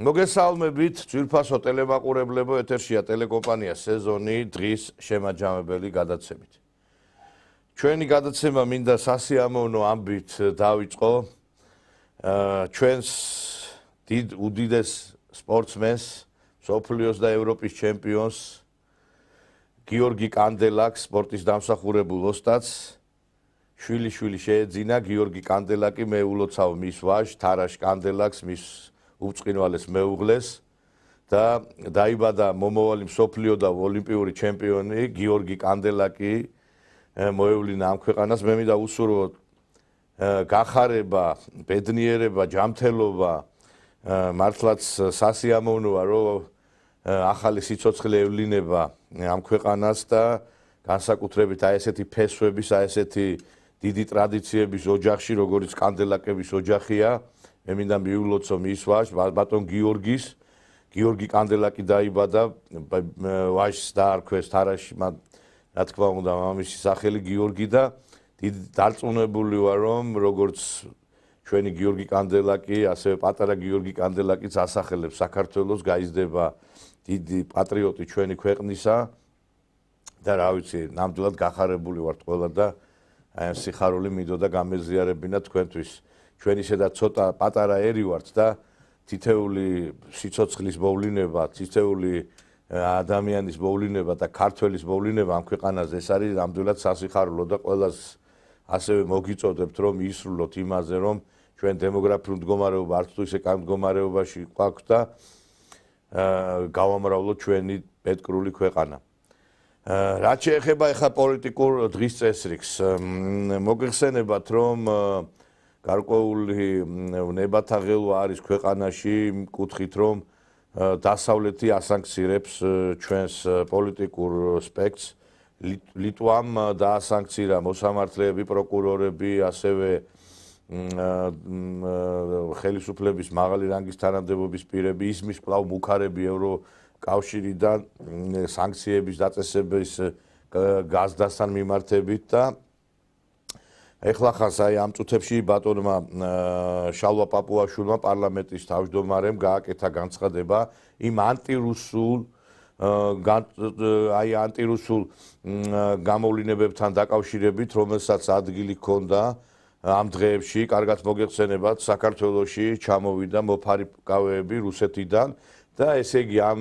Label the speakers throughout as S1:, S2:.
S1: მოგესალმებით, ძვირფასო ტელემაყურებლებო, ეთერშია ტელეკომპანია სეზონი დღის შემაჯამებელი გადაცემით. ჩვენი გადაცემა მინდა სასიამოვნო ამბით დავიწყო. ჩვენს უდიდეს სპორტსმენს, მსოფლიოს და ევროპის ჩემპიონს, გიორგი კანდელაკს, სპორტის დამსახურებულ ოსტატს, შვილი შეეძინა. გიორგი კანდელაკი მე ულოცავ მის ვაჟ თარაშ კანდელაკს, მის უწყინვალეს მეუღლეს და დაიბადა მომავალი მსოფლიო და ოლიმპიური ჩემპიონი გიორგი კანდელაკი მოევლინა ამ ქვეყანას. მე მინდა უსურვო გახარება, ბედნიერება, ჯანმრთელობა, მართლაც სასიამოვნოა, რომ ახალი სიცოცხლე ევლინება ამ ქვეყანას და განსაკუთრებით აი ესეთი ფესვების, აი ესეთი დიდი ტრადიციების ოჯახში, როგორც კანდელაკების ოჯახია. მე მინდა მიულოცო მის ვაჟს, ბატონ გიორგის. გიორგი კანდელაკი დაიბადა, ვაჟს დაარქვეს თარაში, რა თქმა უნდა, მამამისის სახელი გიორგი და დიდი დარწმუნებული ვარ, რომ როგორც ჩვენი გიორგი კანდელაკი, ასევე პატარა გიორგი კანდელაკიც ასახელებს საქართველოს, გაიზრდება დიდი პატრიოტი ჩვენი ქვეყნისა და რა ვიცი, ნამდვილად გახარებული ვართ ყველა და აი ამ სიხარული მინდოდა გამეზიარებინა თქვენთვის. ჩვენ ისე და ცოტა პატარა ერი ვართ და თითეული სიცოცხლის მოვლინება, თითეული ადამიანის მოვლინება და ქართველის მოვლინება ამ ქვეყანაზე ეს არის ნამდვილად სასიხარულო და ყველას ასევე მოგიწოდებთ, რომ ისრულოთ იმაზე, რომ ჩვენ დემოგრაფიულ მდგომარეობა არც თუ ისე კან მდგომარეობაში გვაქვს და გავამრავლოთ ჩვენი პეტრული ქვეყანა. რაც შეეხება ახლა პოლიტიკურ დღის წესრიგს, მოგეხსენებათ, რომ გარკვეული ნებათა ღელვა არის ქვეყანაში იმ კუთხით, რომ დასავლეთი ასანქცირებს ჩვენს პოლიტიკურ სპექტრს. ლიტვამ დაასანქცირა მოსამართლეები, პროკურორები, ასევე ხელისუფლების მაღალი რანგის თანამდებობის პირები, ისმის კვლავ მუქარები ევროკავშირიდან სანქციების დაწესების გაზრდასთან მიმართებით და ეხლა ხანს აი ამ წუთებში ბატონმა შალვა პაპუაშვილმა პარლამენტის თავმჯდომარემ გააკეთა განცხადება იმ ანტირუსულ გამოვლინებებთან დაკავშირებით, რომელსაც ადგილი ჰქონდა ამ დღეებში. კარგად მოგეხსენებათ, საქართველოში ჩამოვიდა მოფარიკავეები რუსეთიდან და ესე იგი ამ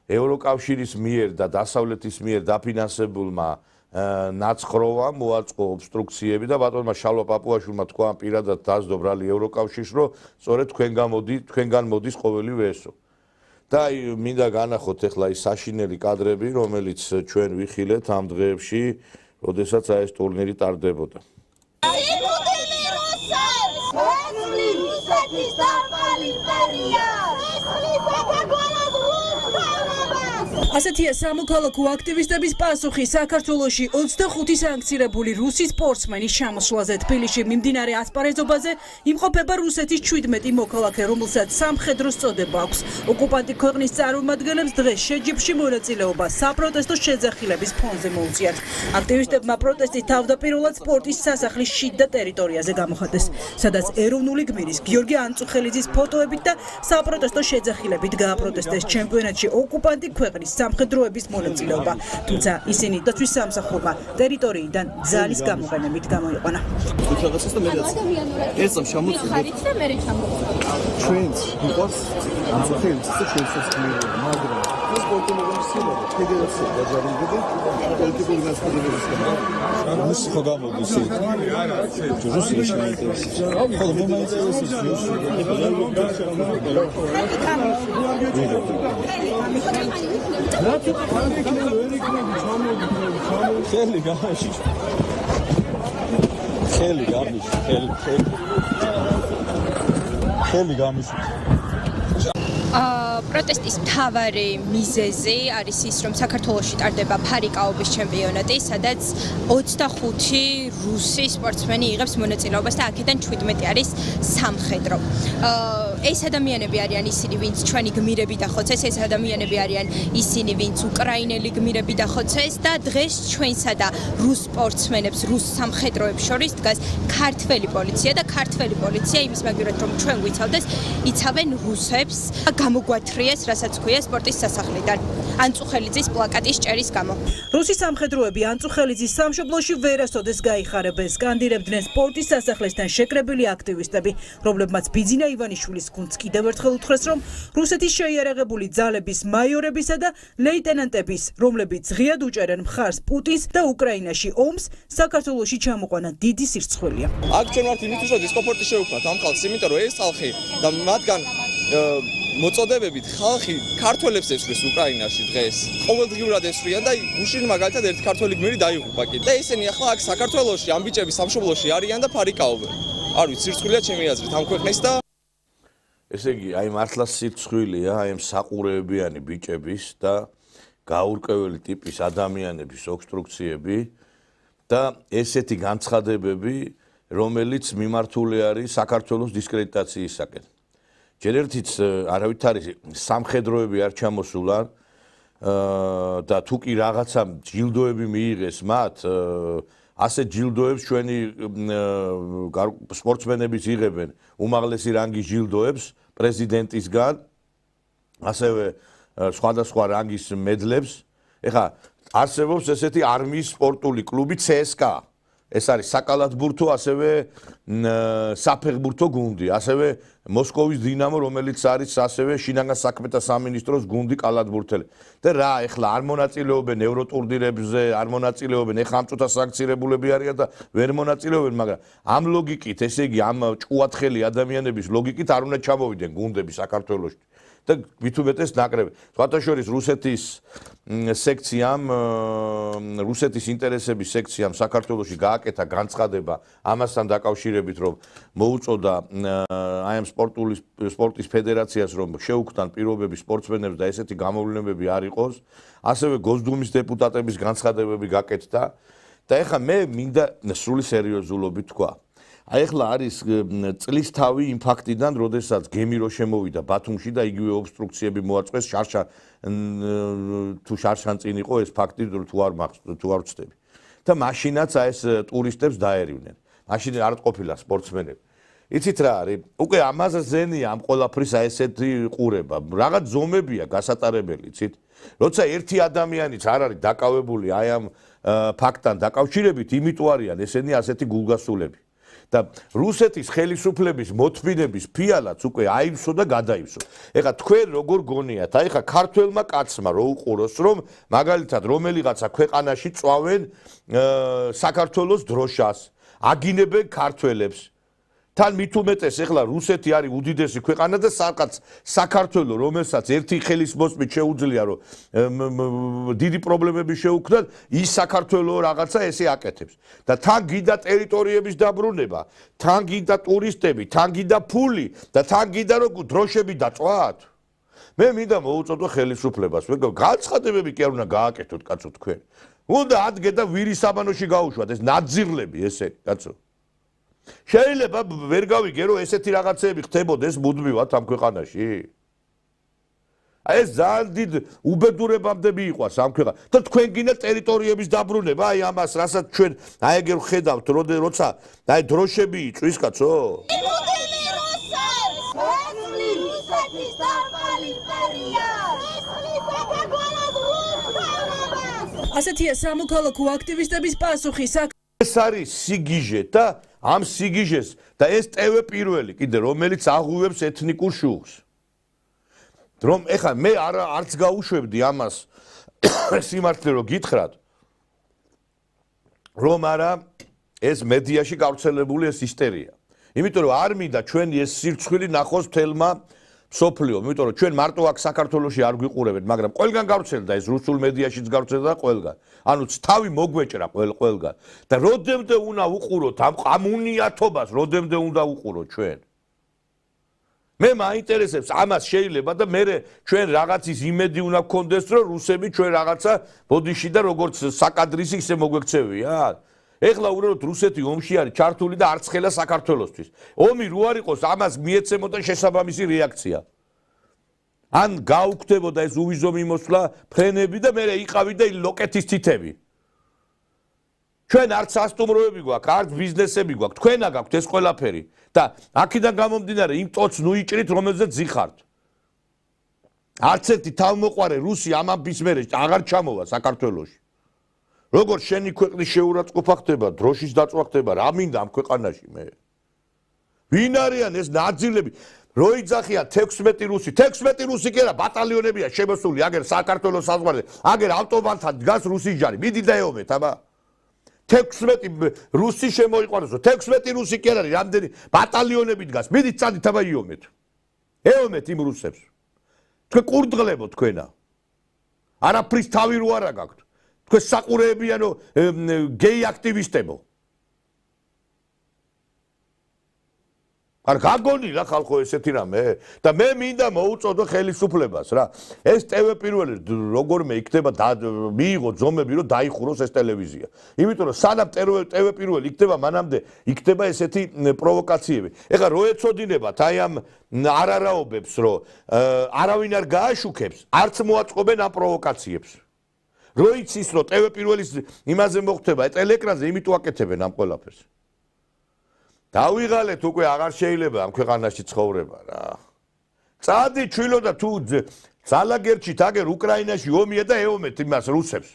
S1: ევროკავშირის მიერ და დასავლეთის მიერ დაფინანსებულმა ნაცხროვამ მოაწყო ობსტრუქციები და ბატონმა შალვა პაპუაშვილმა თქვა პირადად დასდო ბრალი ევროკავშირს, რომ სწორედ თქვენგან მოდის ყოველივე ესო. და აი მინდა განახოთ ახლა ის საშინელი კადრები, რომელიც ჩვენ ვიხილეთ ამ დღეებში, როდესაც აი ეს ტურნირი ტარდებოდა.
S2: ასეთია სამოქალაქო აქტივისტების პასუხი საქართველოში 25 სანქცირებული რუსი სპორტსმენის ჩამოსვლაზე. თბილისში მიმდინარე ასპარეზობაზე იმყოფება რუსეთის 17 მოქალაქე, რომელსაც სამხედრო წოდება აქვს. ოკუპანტი ქვეყნის წარმომადგენლებს დღეს შეჯიბრში მონაწილეობა საპროტესტო შეძახილების ფონზე მოუწიათ. აქტივისტებმა პროტესტი თავდაპირველად სპორტის სასახლის შიდა ტერიტორიაზე გამოხატეს, სადაც ეროვნული გმირის გიორგი ანწუხელიძის ფოტოებით და საპროტესტო შეძახილებით გააპროტესტეს ჩემპიონატში ოკუპანტი ქვეყნის სამხედროების მონაწილეობა, თუმცა ისინი დაცვის სამსახურმა ტერიტორიიდან ძალის გამოყენებით გამოიყვანა.
S3: ეს შემოწმეთ და მე ჩამოვიდა. ჩვენც გვყავს ანწუხელიძის და ჩვენსაც გმირია, მაგრამ ეს პოლიტიკური სილა ფედერაცია დაჯერებდა პოლიტიკური განსხვავებებისგან. მის ხო გამოდის ეს. რუსია შეინტერესებს. ხოლო მე მაინტერესებს ხელი გამაში ხელი გამიშვით
S4: პროტესტის მთავარი მიზეზი არის ის, რომ საქართველოში ტარდება ფარიკაობის ჩემპიონატი, სადაც 25 რუსი სპორტსმენი იღებს მონაწილეობას და აქედან 17 არის სამხედრო. ეს ადამიანები არიან ისინი, ვინც ჩვენი გმირები დახოცეს, ეს ადამიანები არიან ისინი, ვინც უკრაინელი გმირები დახოცეს და დღეს ჩვენსა და რუს სპორტსმენებს, რუს სამხედროებს შორის დგას ქართველი პოლიცია და ქართველი პოლიცია იმის მაგივრად რომ ჩვენ გვიცავდეს, იცავენ რუსებს გამოგვათრიეს, რასაც ქვია სპორტის სასახლიდან. ანწუხელიძის პლაკატის ჭერის გამო.
S2: რუსი სამხედროები ანწუხელიძის სამშობლოში ვერასოდეს გაიხარებენ, სკანდირებდნენ სპორტის სასახლესთან შეკრებილი აქტივისტები, რომლებმაც ბიძინა ივანიშვილის გუნდს კიდევ ერთხელ უთხრეს, რომ რუსეთის შეიარაღებული ძალების მაიორებისა და ლეიტენანტების, რომლებიც ღიად უჭერენ მხარს პუტინს და უკრაინაში ომს, საქართველოში ჩამოყვანა დიდი სირცხვილია.
S5: აქ ჩვენ ვართ იმისთვის, რომ დისკომფორტი შევუქმნათ ამ ხალხს, იმიტომ რომ ეს ხალხი და მათგან მოწოდებებით ხალხი ქართველებს ესვრის უკრაინაში დღეს. ყოველდღიურად ესვრიან და უშინ მაგალითად ერთი ქართველი გმირი დაიღუპა კი. და ისინი ახლა აქ საქართველოში ამ ბიჭების სამშობლოში არიან და ფარიკაობენ. არ ვიცი, სირცხვილია ჩემი აზრით ამ ქვეყნის და
S1: ესე იგი, აი მართლა სირცხვილია, აი ამ საყურეებიანი ბიჭების და გაურკვეველი ტიპის ადამიანების ობსტრუქციები და ესეთი განცხადებები, რომელიც მიმართული არის საქართველოს დისკრედიტაციისაკენ. ჯერ ერთიც არავითარი სამხედროები არ ჩამოსულან და თუ კი რაღაცა ჯილდოები მიიღეს მათ, ასე ჯილდოებს ჩვენი სპორტსმენებიც იღებენ უმაღლესი რანგის ჯილდოებს პრეზიდენტისგან, ასევე სხვადასხვა რანგის მედლებს. ეხლა არსებობს ესეთი არმიის სპორტული კლუბი CSKA. ეს არის საკალათბურთო, ასევე საფეხბურთო გუნდი, ასევე მოსკოვის დინამო, რომელიც არის ასევე შინაგან საქმეთა სამინისტროს გუნდი კალათბურთელი. და რა, ეხლა არ მონაწილეობენ ევროტურნირებზე, არ მონაწილეობენ, ეხლა ამ წუთას სანქცირებულები არიან და ვერ მონაწილეობენ, მაგრამ ამ ლოგიკით, ესე იგი, ამ ჭუათხელი ადამიანების ლოგიკით არ უნდა ჩამოვიდნენ გუნდები საქართველოში. და მithumetes ნაკრები. სხვათა შორის რუსეთის სექციამ, რუსეთის ინტერესების სექციამ საქართველოში გააკეთა განცხადება ამასთან დაკავშირებით, რომ მოუწოდა აი ამ სპორტის ფედერაციას, რომ შეუქმნან პირობები სპორტსმენებს და ესეთი გამოვლენები არ იყოს. ასევე გოსდუმის დეპუტატების განცხადებები გაკეთდა და ეხლა მე მინდა სრული სერიოზულობით თქვა. აი ეხლა არის წლის თავი იმ ფაქტიდან, როდესაც გემირო შემოვიდა ბათუმში და იგივე ობსტრუქციები მოაწყვეს თუ შარშან წინ იყო ეს ფაქტი თუ არ ვცდები. და მაშინაც აი ეს ტურისტებს დაერივნენ. მაშინ არ ყოფილა სპორტსმენები. იცით რა არის? უკვე ამაზე ზენია ამ ყველაფრის აი ესეთი ყურება. რაღაც ზომებია გასატარებელი, იცით? როცა ერთი ადამიანიც არ არის დაკავებული აი ამ ფაქტთან დაკავშირებით, იმიტომ არიან ესენი ასეთი გულგასულები. და რუსეთის ხელისუფლების მოთმინების ფიალაც უკვე აივსო და გადაივსო. ეხლა თქვენ როგორ გონიათ, აი ხა ქართველმა კაცმა რო უყუროს, რომ მაგალითად რომელიღაცა ქვეყანაში წვავენ საქართველოს დროშას, აგინებენ ქართველებს. თან მithumetes ეხლა რუსეთი არის უდიდესი ქვეყანა და საქართველო, რომელსაც ერთი ხელის მოსმით შეუძლია, რომ დიდი პრობლემები შეუქმნათ, ის საქართველო რაღაცა ესე აკეთებს. და თან გინდა ტერიტორიების დაბრუნება, თან გინდა ტურისტები, თან გინდა ფული და თან გინდა რომ დროშები დაწვათ. მე მინდა მოუწოდო ხელისუფლებას, განცხადებები კი არ უნდა გააკეთოთ, კაცო თქვენ. უნდა ადგე და ვირის საბანოში გაუშვათ ეს ნაძირლები ესე, კაცო. შეიძლება ვერ გავიგე რომ ესეთი რაღაცები ხდებოდეს მუდმივად ამ ქვეყანაში. აი ეს ძალიან დიდ უბედურებამდე მიიყვანს ამ ქვეყანას. და თქვენ გინდა ტერიტორიების დაბრუნება, აი ამას, რასაც ჩვენ აი ეგერ ხედავთ, როცა აი დროშები იწვის, კაცო.
S2: ასეთია სამოქალაქო აქტივისტების პასუხი.
S1: ეს არის სიგიჟე და ამ სიგიჟეს და ეს ტევე პირველი კიდე რომელიც აღუვებს ეთნიკურ შუღს. რომ ეხლა მე არც გაუშვებდი ამას სიმართლე რომ გითხრათ რომ არა ეს მედიაში გავრცელებული ეს ისტერია. იმიტომ რომ არ მინდა ჩვენი ეს სირცხვილი ნახოს თელმა სოფლიო, იმიტომ რომ ჩვენ მარტო აქ საქართველოში არ გვიყურებთ, მაგრამ ყველგან გავრცელდა ეს რუსულ მედიაშიც გავრცელდა ყველგან. ანუ თავი მოგვეჭრა ყველგან. და როდემდე უნდა უყუროთ ამ უნიათობას, როდემდე უნდა უყუროთ ჩვენ. მე მაინტერესებს ამას შეიძლება და მე ჩვენ რაღაცის იმედი უნდა გქონდეს რომ რუსები ჩვენ რაღაცა ბოდიში და როგორც საკადრისი ისე მოგვექცევიან. ეხლა უბრალოდ რუსეთი ომში არის ჩართული და არც ხელა საქართველოსთვის. ომი რო არ იყოს ამას მიეცემოდა შესაბამისი რეაქცია. ან გაუქმდებოდა ეს უვიზო მიმოსვლა ფრენები და მე იყავით და ლოკეთის თითები. ჩვენ არც სასტუმროები გვაქვს, არც ბიზნესები გვაქვს, თქვენა გაქვთ ეს ყველაფერი და აქედან გამომდინარე იმ ტოც ნუიჭრით რომელზეც ზიხართ. არც ერთი თავმოყარე რუსი ამ ამბის მერე აღარ ჩამოვა საქართველოში. როგორ შენი ქვეყნის შეურაცხყოფა ხდება, დროშის დაწვა ხდება, რა მინდა ამ ქვეყანაში მე? ვინ არიან ეს ნაძილები? რო იძახიან 16 რუსი, 16 რუსი კი არა, ბატალიონებია შემოსული, აგერ საქართველოს საზღვარზე, აგერ ავტობანთან დგას რუსის ჯარი. მიდი და ეომეთ, აბა. 16 რუსი შემოიყვანოს, 16 რუსი კი არ არის, რამდენი ბატალიონები დგას. მიდით წადით აბა იომეთ. ეომეთ იმ რუსებს. თქვენ კურდღლებო თქვენა. არაფრის თავი რო არა გაქვთ. თქვენ საყურეებიანო გეი აქტივისტებო. არ გაგონი რა ხალხო ესეთი რამე და მე მინდა მოუწოდო ხელისუფლებას რა. ეს TV პირველი როგორმე იქნება მიიღო ძომები რომ დაიხუროს ეს ტელევიზია. იმიტომ რომ სანამ TV პირველი იქნება მანამდე იქნება ესეთი პროვოკაციები. ეხლა რო ეცოდინებათ აი ამ არარაობებს რომ არავინ არ გააშუქებს, არც მოაწყობენ ამ პროვოკაციებს. რო იცის რომ TV პირველის იმაზე მოხდება ტელეკრანზე, იმიტომ აკეთებენ ამ ყველაფერს. დავიღალეთ უკვე აღარ შეიძლება ამ ქვეყანაში ცხოვრება რა. წადი ჩვილო და თუ ძალაგერჩით აგერ უკრაინაში ომია და ეომეთ იმას რუსებს.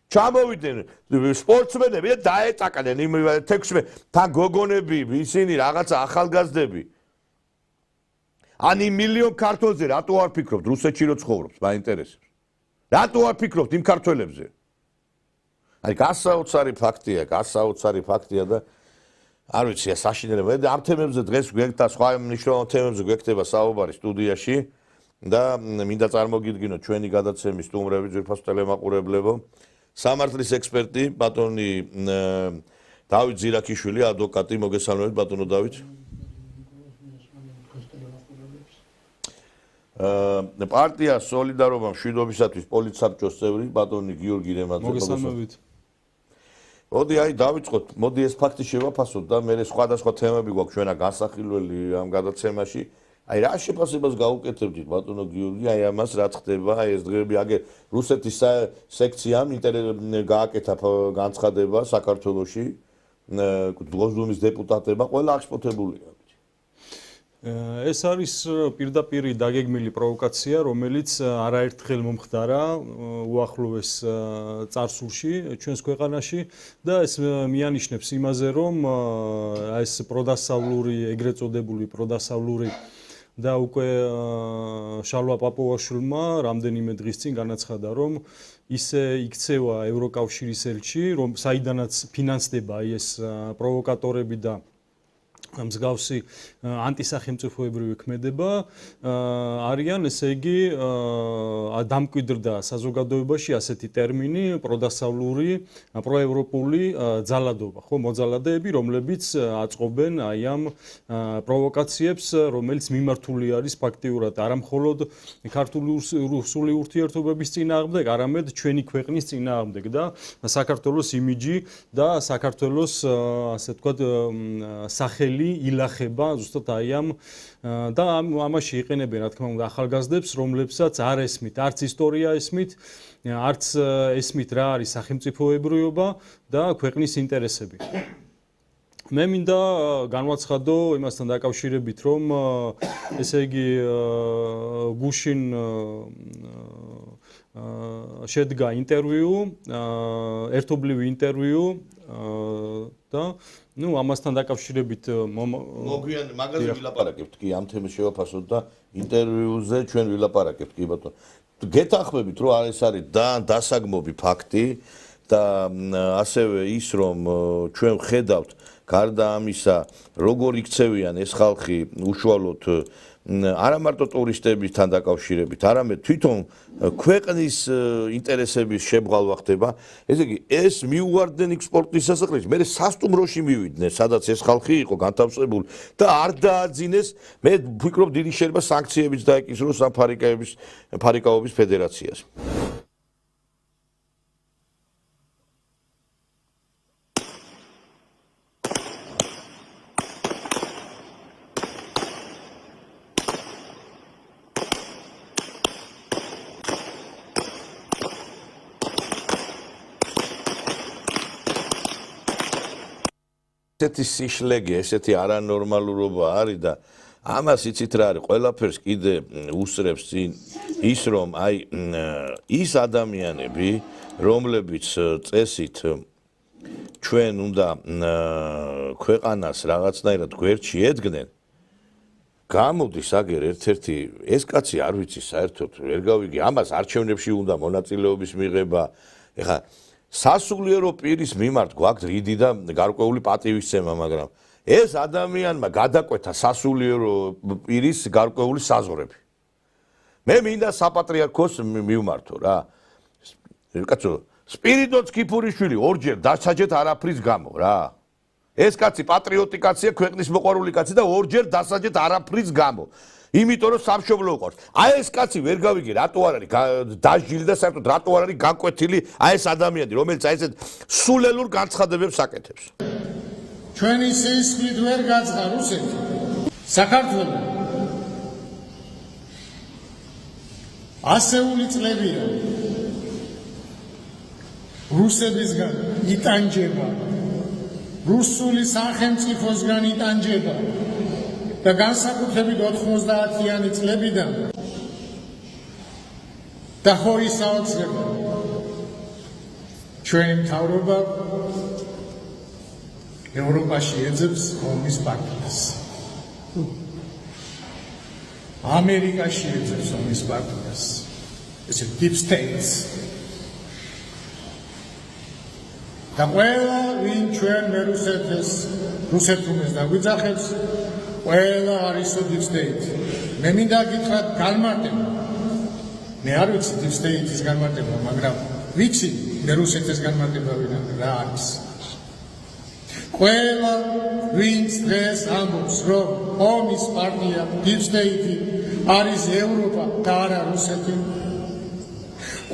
S1: ჩამოვიდნენ სპორტსმენები და დაეწაკნენ იმ 16 თან გოგონები, ისინი რაღაცა ახალგაზრდები. ani მილიონ ქართველზე რატო არ ფიქრობთ რუსეთში რო ცხოვრობს, მაინტერესებს. რატო არ ფიქრობთ იმ ქართველებზე? აი გასაოცარი ფაქტია და არ ვიცი საშინელება და ამ თემებზე დღეს გვექთა სხვა მნიშვნელოვან თემებზე გვექნება საუბარი სტუდიაში და მინდა წარმოგიდგინოთ ჩვენი გადაცემის სტუმრები ძვირფასო ტელემაყურებლებო სამართლის ექსპერტი ბატონი დავით ზირაქიშვილი ადვოკატი მოგესალმებით ბატონო დავით პარტია სოლიდარობა მშვიდობისათვის პოლიტსაბჭოს წევრი ბატონი გიორგი რემაძე
S6: მოგესალმებით
S1: მოდი აი დავიწყოთ, მოდი ეს ფაქტი შევაფასოთ და მე სხვადასხვა თემები გვაქვს ჩვენა განსახილველი ამ გადაცემაში. აი რა შეფასებას გაუკეთებდით ბატონო გიორგი, აი ამას რაც ხდება, აი ეს დღეები აგერ რუსეთის სექციამ გააკეთა განცხადება საქართველოში, გოზდუმის დეპუტატებმა ყველა აღშფოთებულია.
S6: ეს არის პირდაპირი დაგეგმილი პროვოკაცია, რომელიც არაერთხელ მომხდარა უახლოეს წარსულში ჩვენს ქვეყანაში და ეს მიანიშნებს იმაზე, რომ ეს პროდასავლური, ეგრეთ წოდებული პროდასავლური და უკვე შალვა პაპუაშვილმა რამდენიმე დღის წინ განაცხადა, რომ ისე იქცევა ევროკავშირის ელჩი, რომ საიდანაც ფინანსდება ეს პროვოკატორები და მსგავსი ანტისახელმწიფოებრივი ქმედება არიან, ესე იგი დამკვიდრდა საზოგადოებაში ასეთი ტერმინი პროდასავლური, პროევროპული ძალადობა, ხო, მოძალადეები, რომლებიც აწყობენ აი ამ პროვოკაციებს, რომელიც მიმართული არის ფაქტიურად არა მხოლოდ ქართულ-რუსული ურთიერთობების წინააღმდეგ, არამედ ჩვენი ქვეყნის წინააღმდეგ და საქართველოს იმიჯი და საქართველოს ასე ვთქვათ სახელი ილახება ზუსტად აი ამ და ამაში იყენებენ რა თქმა უნდა ახალგაზრდებს, რომლებსაც არ ესმით, არც ისტორია ესმით, არც ესმით რა არის სახელმწიფოებრიობა და ქვეყნის ინტერესები. მე მინდა განვაცხადო იმასთან დაკავშირებით, რომ ესე იგი გუშინ შედგა ინტერვიუ, ერთობლივი ინტერვიუ და ну ამასთან დაკავშირებით
S1: მოგვიან მაგაზე ვილაპარაკებთ კი ამ თემის შევაფასოთ და ინტერვიუზე ჩვენ ვილაპარაკებთ კი ბატონო გეთანხმებით რომ ეს არის დასაგმობი ფაქტი და ასევე ის რომ ჩვენ ვხედავთ გარდა ამისა როგორ იქცევიან ეს ხალხი უშუალოდ არა მარტო ტურისტებთან დაკავშირებით, არამედ თვითონ ქვეყნის ინტერესების შემღვალვა ხდება. ესე იგი, ეს მიუვარდნენ იქ სპორტის სასახლეში, მე სასტუმროში მივიდნენ, სადაც ეს ხალხი იყო განთავსებული და არ დააძინეს. მე ვფიქრობ, დიდი შეიძლება სანქციებიც დაეკისროს ამ ფარიკაობის ფედერაციას. ესეთი სიშლეგე, ესეთი არანორმალურობა არის და ამას იცით რა არის, ყველაფერს კიდე უსწრებს წინ ის რომ აი ის ადამიანები, რომლებიც წესით ჩვენ უნდა ქვეყანას რაღაცნაირად გვერდში ედგნენ, გამოდის აგერ ერთ-ერთი ეს კაცი არ ვიცი საერთოდ ვერ გავიგე, ამას არჩევნებში უნდა მონაწილეობის მიღება. ეხლა სასულიერო პირის მიმართ გვაქვს რიდი და გარკვეული პატივისცემა, მაგრამ ეს ადამიანმა გადაკვეთა სასულიერო პირის გარკვეული საზღვრები. მე მინდა საპატრიარქოს მივმართო რა. კაცო, სპირიდონ სკიფურიშვილი ორჯერ დასაჯეთ არაფრის გამო რა. ეს კაცი პატრიოტი კაცია, ქვეყნის მოყვარული კაცი და ორჯერ დასაჯეთ არაფრის გამო. იმიტომ რომ სამშობლო უყავს. აი ეს კაცი ვერ გავიგე, რატო არ არის დაჟილი და საერთოდ რატო არ არის განკვეთილი აი ეს ადამიანი, რომელიც აი ესეთ სულელურ განცხადებებს აკეთებს.
S7: ჩვენი სისხლით ვერ გაწყდა რუსეთი. საქართველო ასეული წლებია რუსებისგან იტანჯება, რუსული სახელმწიფოსგან იტანჯება. და განსაკუთრებით 90-იანი წლებიდან და ხო ის აუცილებლად ჩვენი მთავრობა ევროპაში ეძებს ომის პარტიას. ამერიკაში ეძებს ომის პარტიას. ეს deep states. და ყველა ვინ ჩვენ მე რუსეთს დაგვიძახებს ყველა არის deep state. მე მინდა გითხრათ განმარტება. მე არ ვიცი deep state-ის განმარტება, მაგრამ ვიცი მე რუსეთის განმარტება რა არის. ყველა ვინც დღეს ამბობს, რომ ომის პარტია deep state-ი არის ევროპა და არა რუსეთი.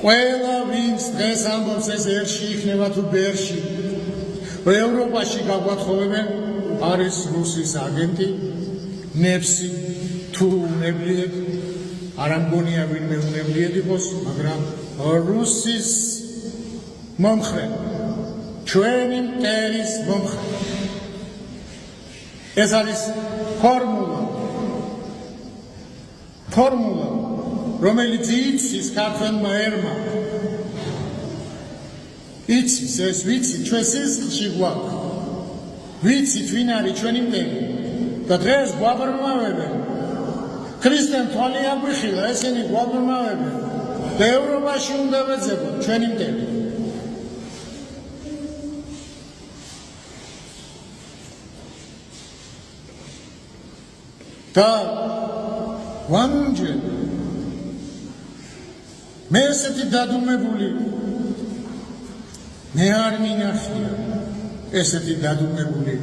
S7: ყველა ვინც დღეს ამბობს ეს ერში იქნება თუ ბერში, ევროპაში გაგვათხოვებენ არის რუსის აგენტი. ნებსი თუ უნებლიეთ არ ამგონია ვინმე უნებლიეთ იყოს, მაგრამ რუსის მომხრე, ჩვენი მტერის მომხრე. ეს არის ფორმულა, რომელიც იცის ქართველმა ერმა. იცის ეს ვიცი, ჩვენ სისხლში გვაქვს. ვიცით ვინ არის ჩვენი მტერი. და დღეს გვაბრმავებენ. ქრისტიან თვალი აგვიხილა, ესენი გვაბრმავებენ. და ევროპაში უნდა ვეძებოთ ჩვენი მტერი. და ვამუნჯე მე ესეთი დადუმებული მე არ მინახია ესეთი დადუმებული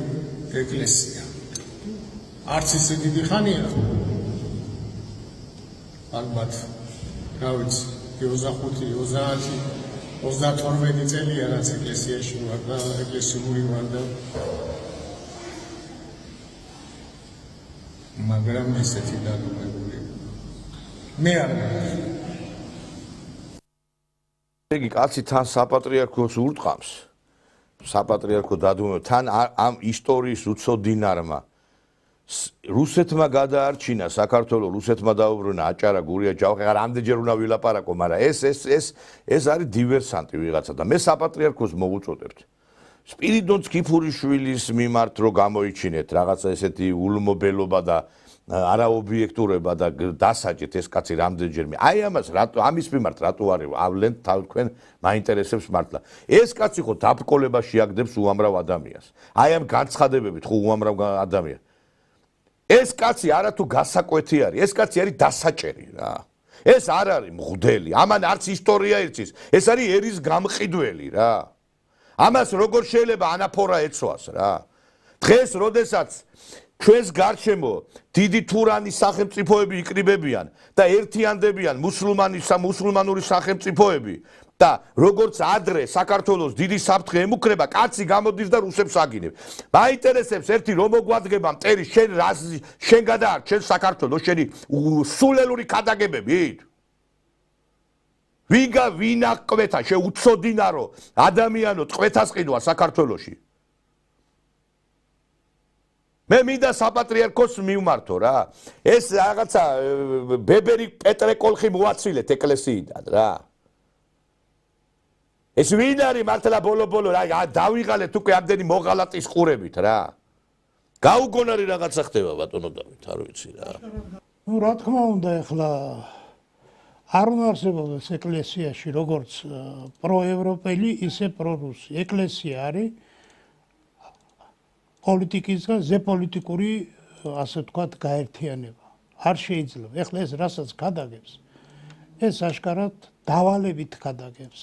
S7: ეკლესია. არც ისე დიდი ხანია. ალბათ, რა ვიცი, 25, 30, 32 წელია რაც ეკლესიაში ვარ და ეკლესიური ვარ და მაგრამ ესეთი დადუმებული მე არ მინახია.
S1: იგი კაცი თან საპატრიარქოს ურტყამს. საპატრიარქო დადუმება თან ამ ისტორიის უცოდინარმა რუსეთმა გადაარჩინა საქართველოს, რუსეთმა დაუბრუნა აჭარა, გურია, ჯავახი, რამდენჯერ უნდა ვილაპარაკო, მაგრამ ეს არის დივერსანტი ვიღაცა და მე საპატრიარქოს მოვუწოდებთ. სპირიდონ სკიფურიშვილის მიმართ რო გამოიჩინეთ რაღაცა ესეთი ულმობელობა და არაობიექტურობა და დასაჯეთ ეს კაცი რამდენჯერმე. აი ამას ამის მიმართ რატო არის ავლენთ თქვენ მაინტერესებს მართლა. ეს კაცი ხო დაბკოლებას შეაგდებს უამრავ ადამიანს. აი ამ განცხადებებით ხო უამრავ ადამიანს ეს კაცი არა თუ გასაკვეთი არის, ეს კაცი არის დასაჭერი რა. ეს არ არის მღვდელი, ამან არც ისტორია იცის, ეს არის ერის გამყიდველი რა. ამას როგორ შეიძლება ანაფორა ეცვას რა. დღეს როდესაც ჩვენს გარშემო დიდი თურანის სახელმწიფოები იკრიბებიან და ერთიანდებიან მუსულმანური სახელმწიფოები და როგორც ადრე საქართველოს დიდი საფრთხე ემუქრება, კაცი გამოდის და რუსებს აგინებს. მაინტერესებს ერთი რომ მოგვადგება მტერი შენ გადაარჩ შენ საქართველოს შენი სულელური ქადაგებებით. ვინა ყვეთა შეუწოდინარო ადამიანო ყვეთას ყიდვა საქართველოში. მე მინდა საპატრიარქოს მივმართო რა. ეს რაღაცა ბებერი პეტრე კოლხი მოაცილეთ ეკლესიიდან რა. ეს ვინ არის მართლა ბოლო რა დავიღალეთ უკვე ამდენი მოღალატის ყურებით რა. გაუგონარი რაღაცა ხდება ბატონო დავით არ ვიცი რა.
S8: ნუ რა თქმა უნდა ეხლა არ უნდა არსებობდეს ეკლესიაში როგორც პროევროპელი ისე პრორუსი. ეკლესია არის პოლიტიკის და ზეპოლიტიკური ასე ვთქვათ გაერთიანება. არ შეიძლება. ეხლა ეს რასაც გადაგებს ეს აშკარად დავალებით გადაგებს.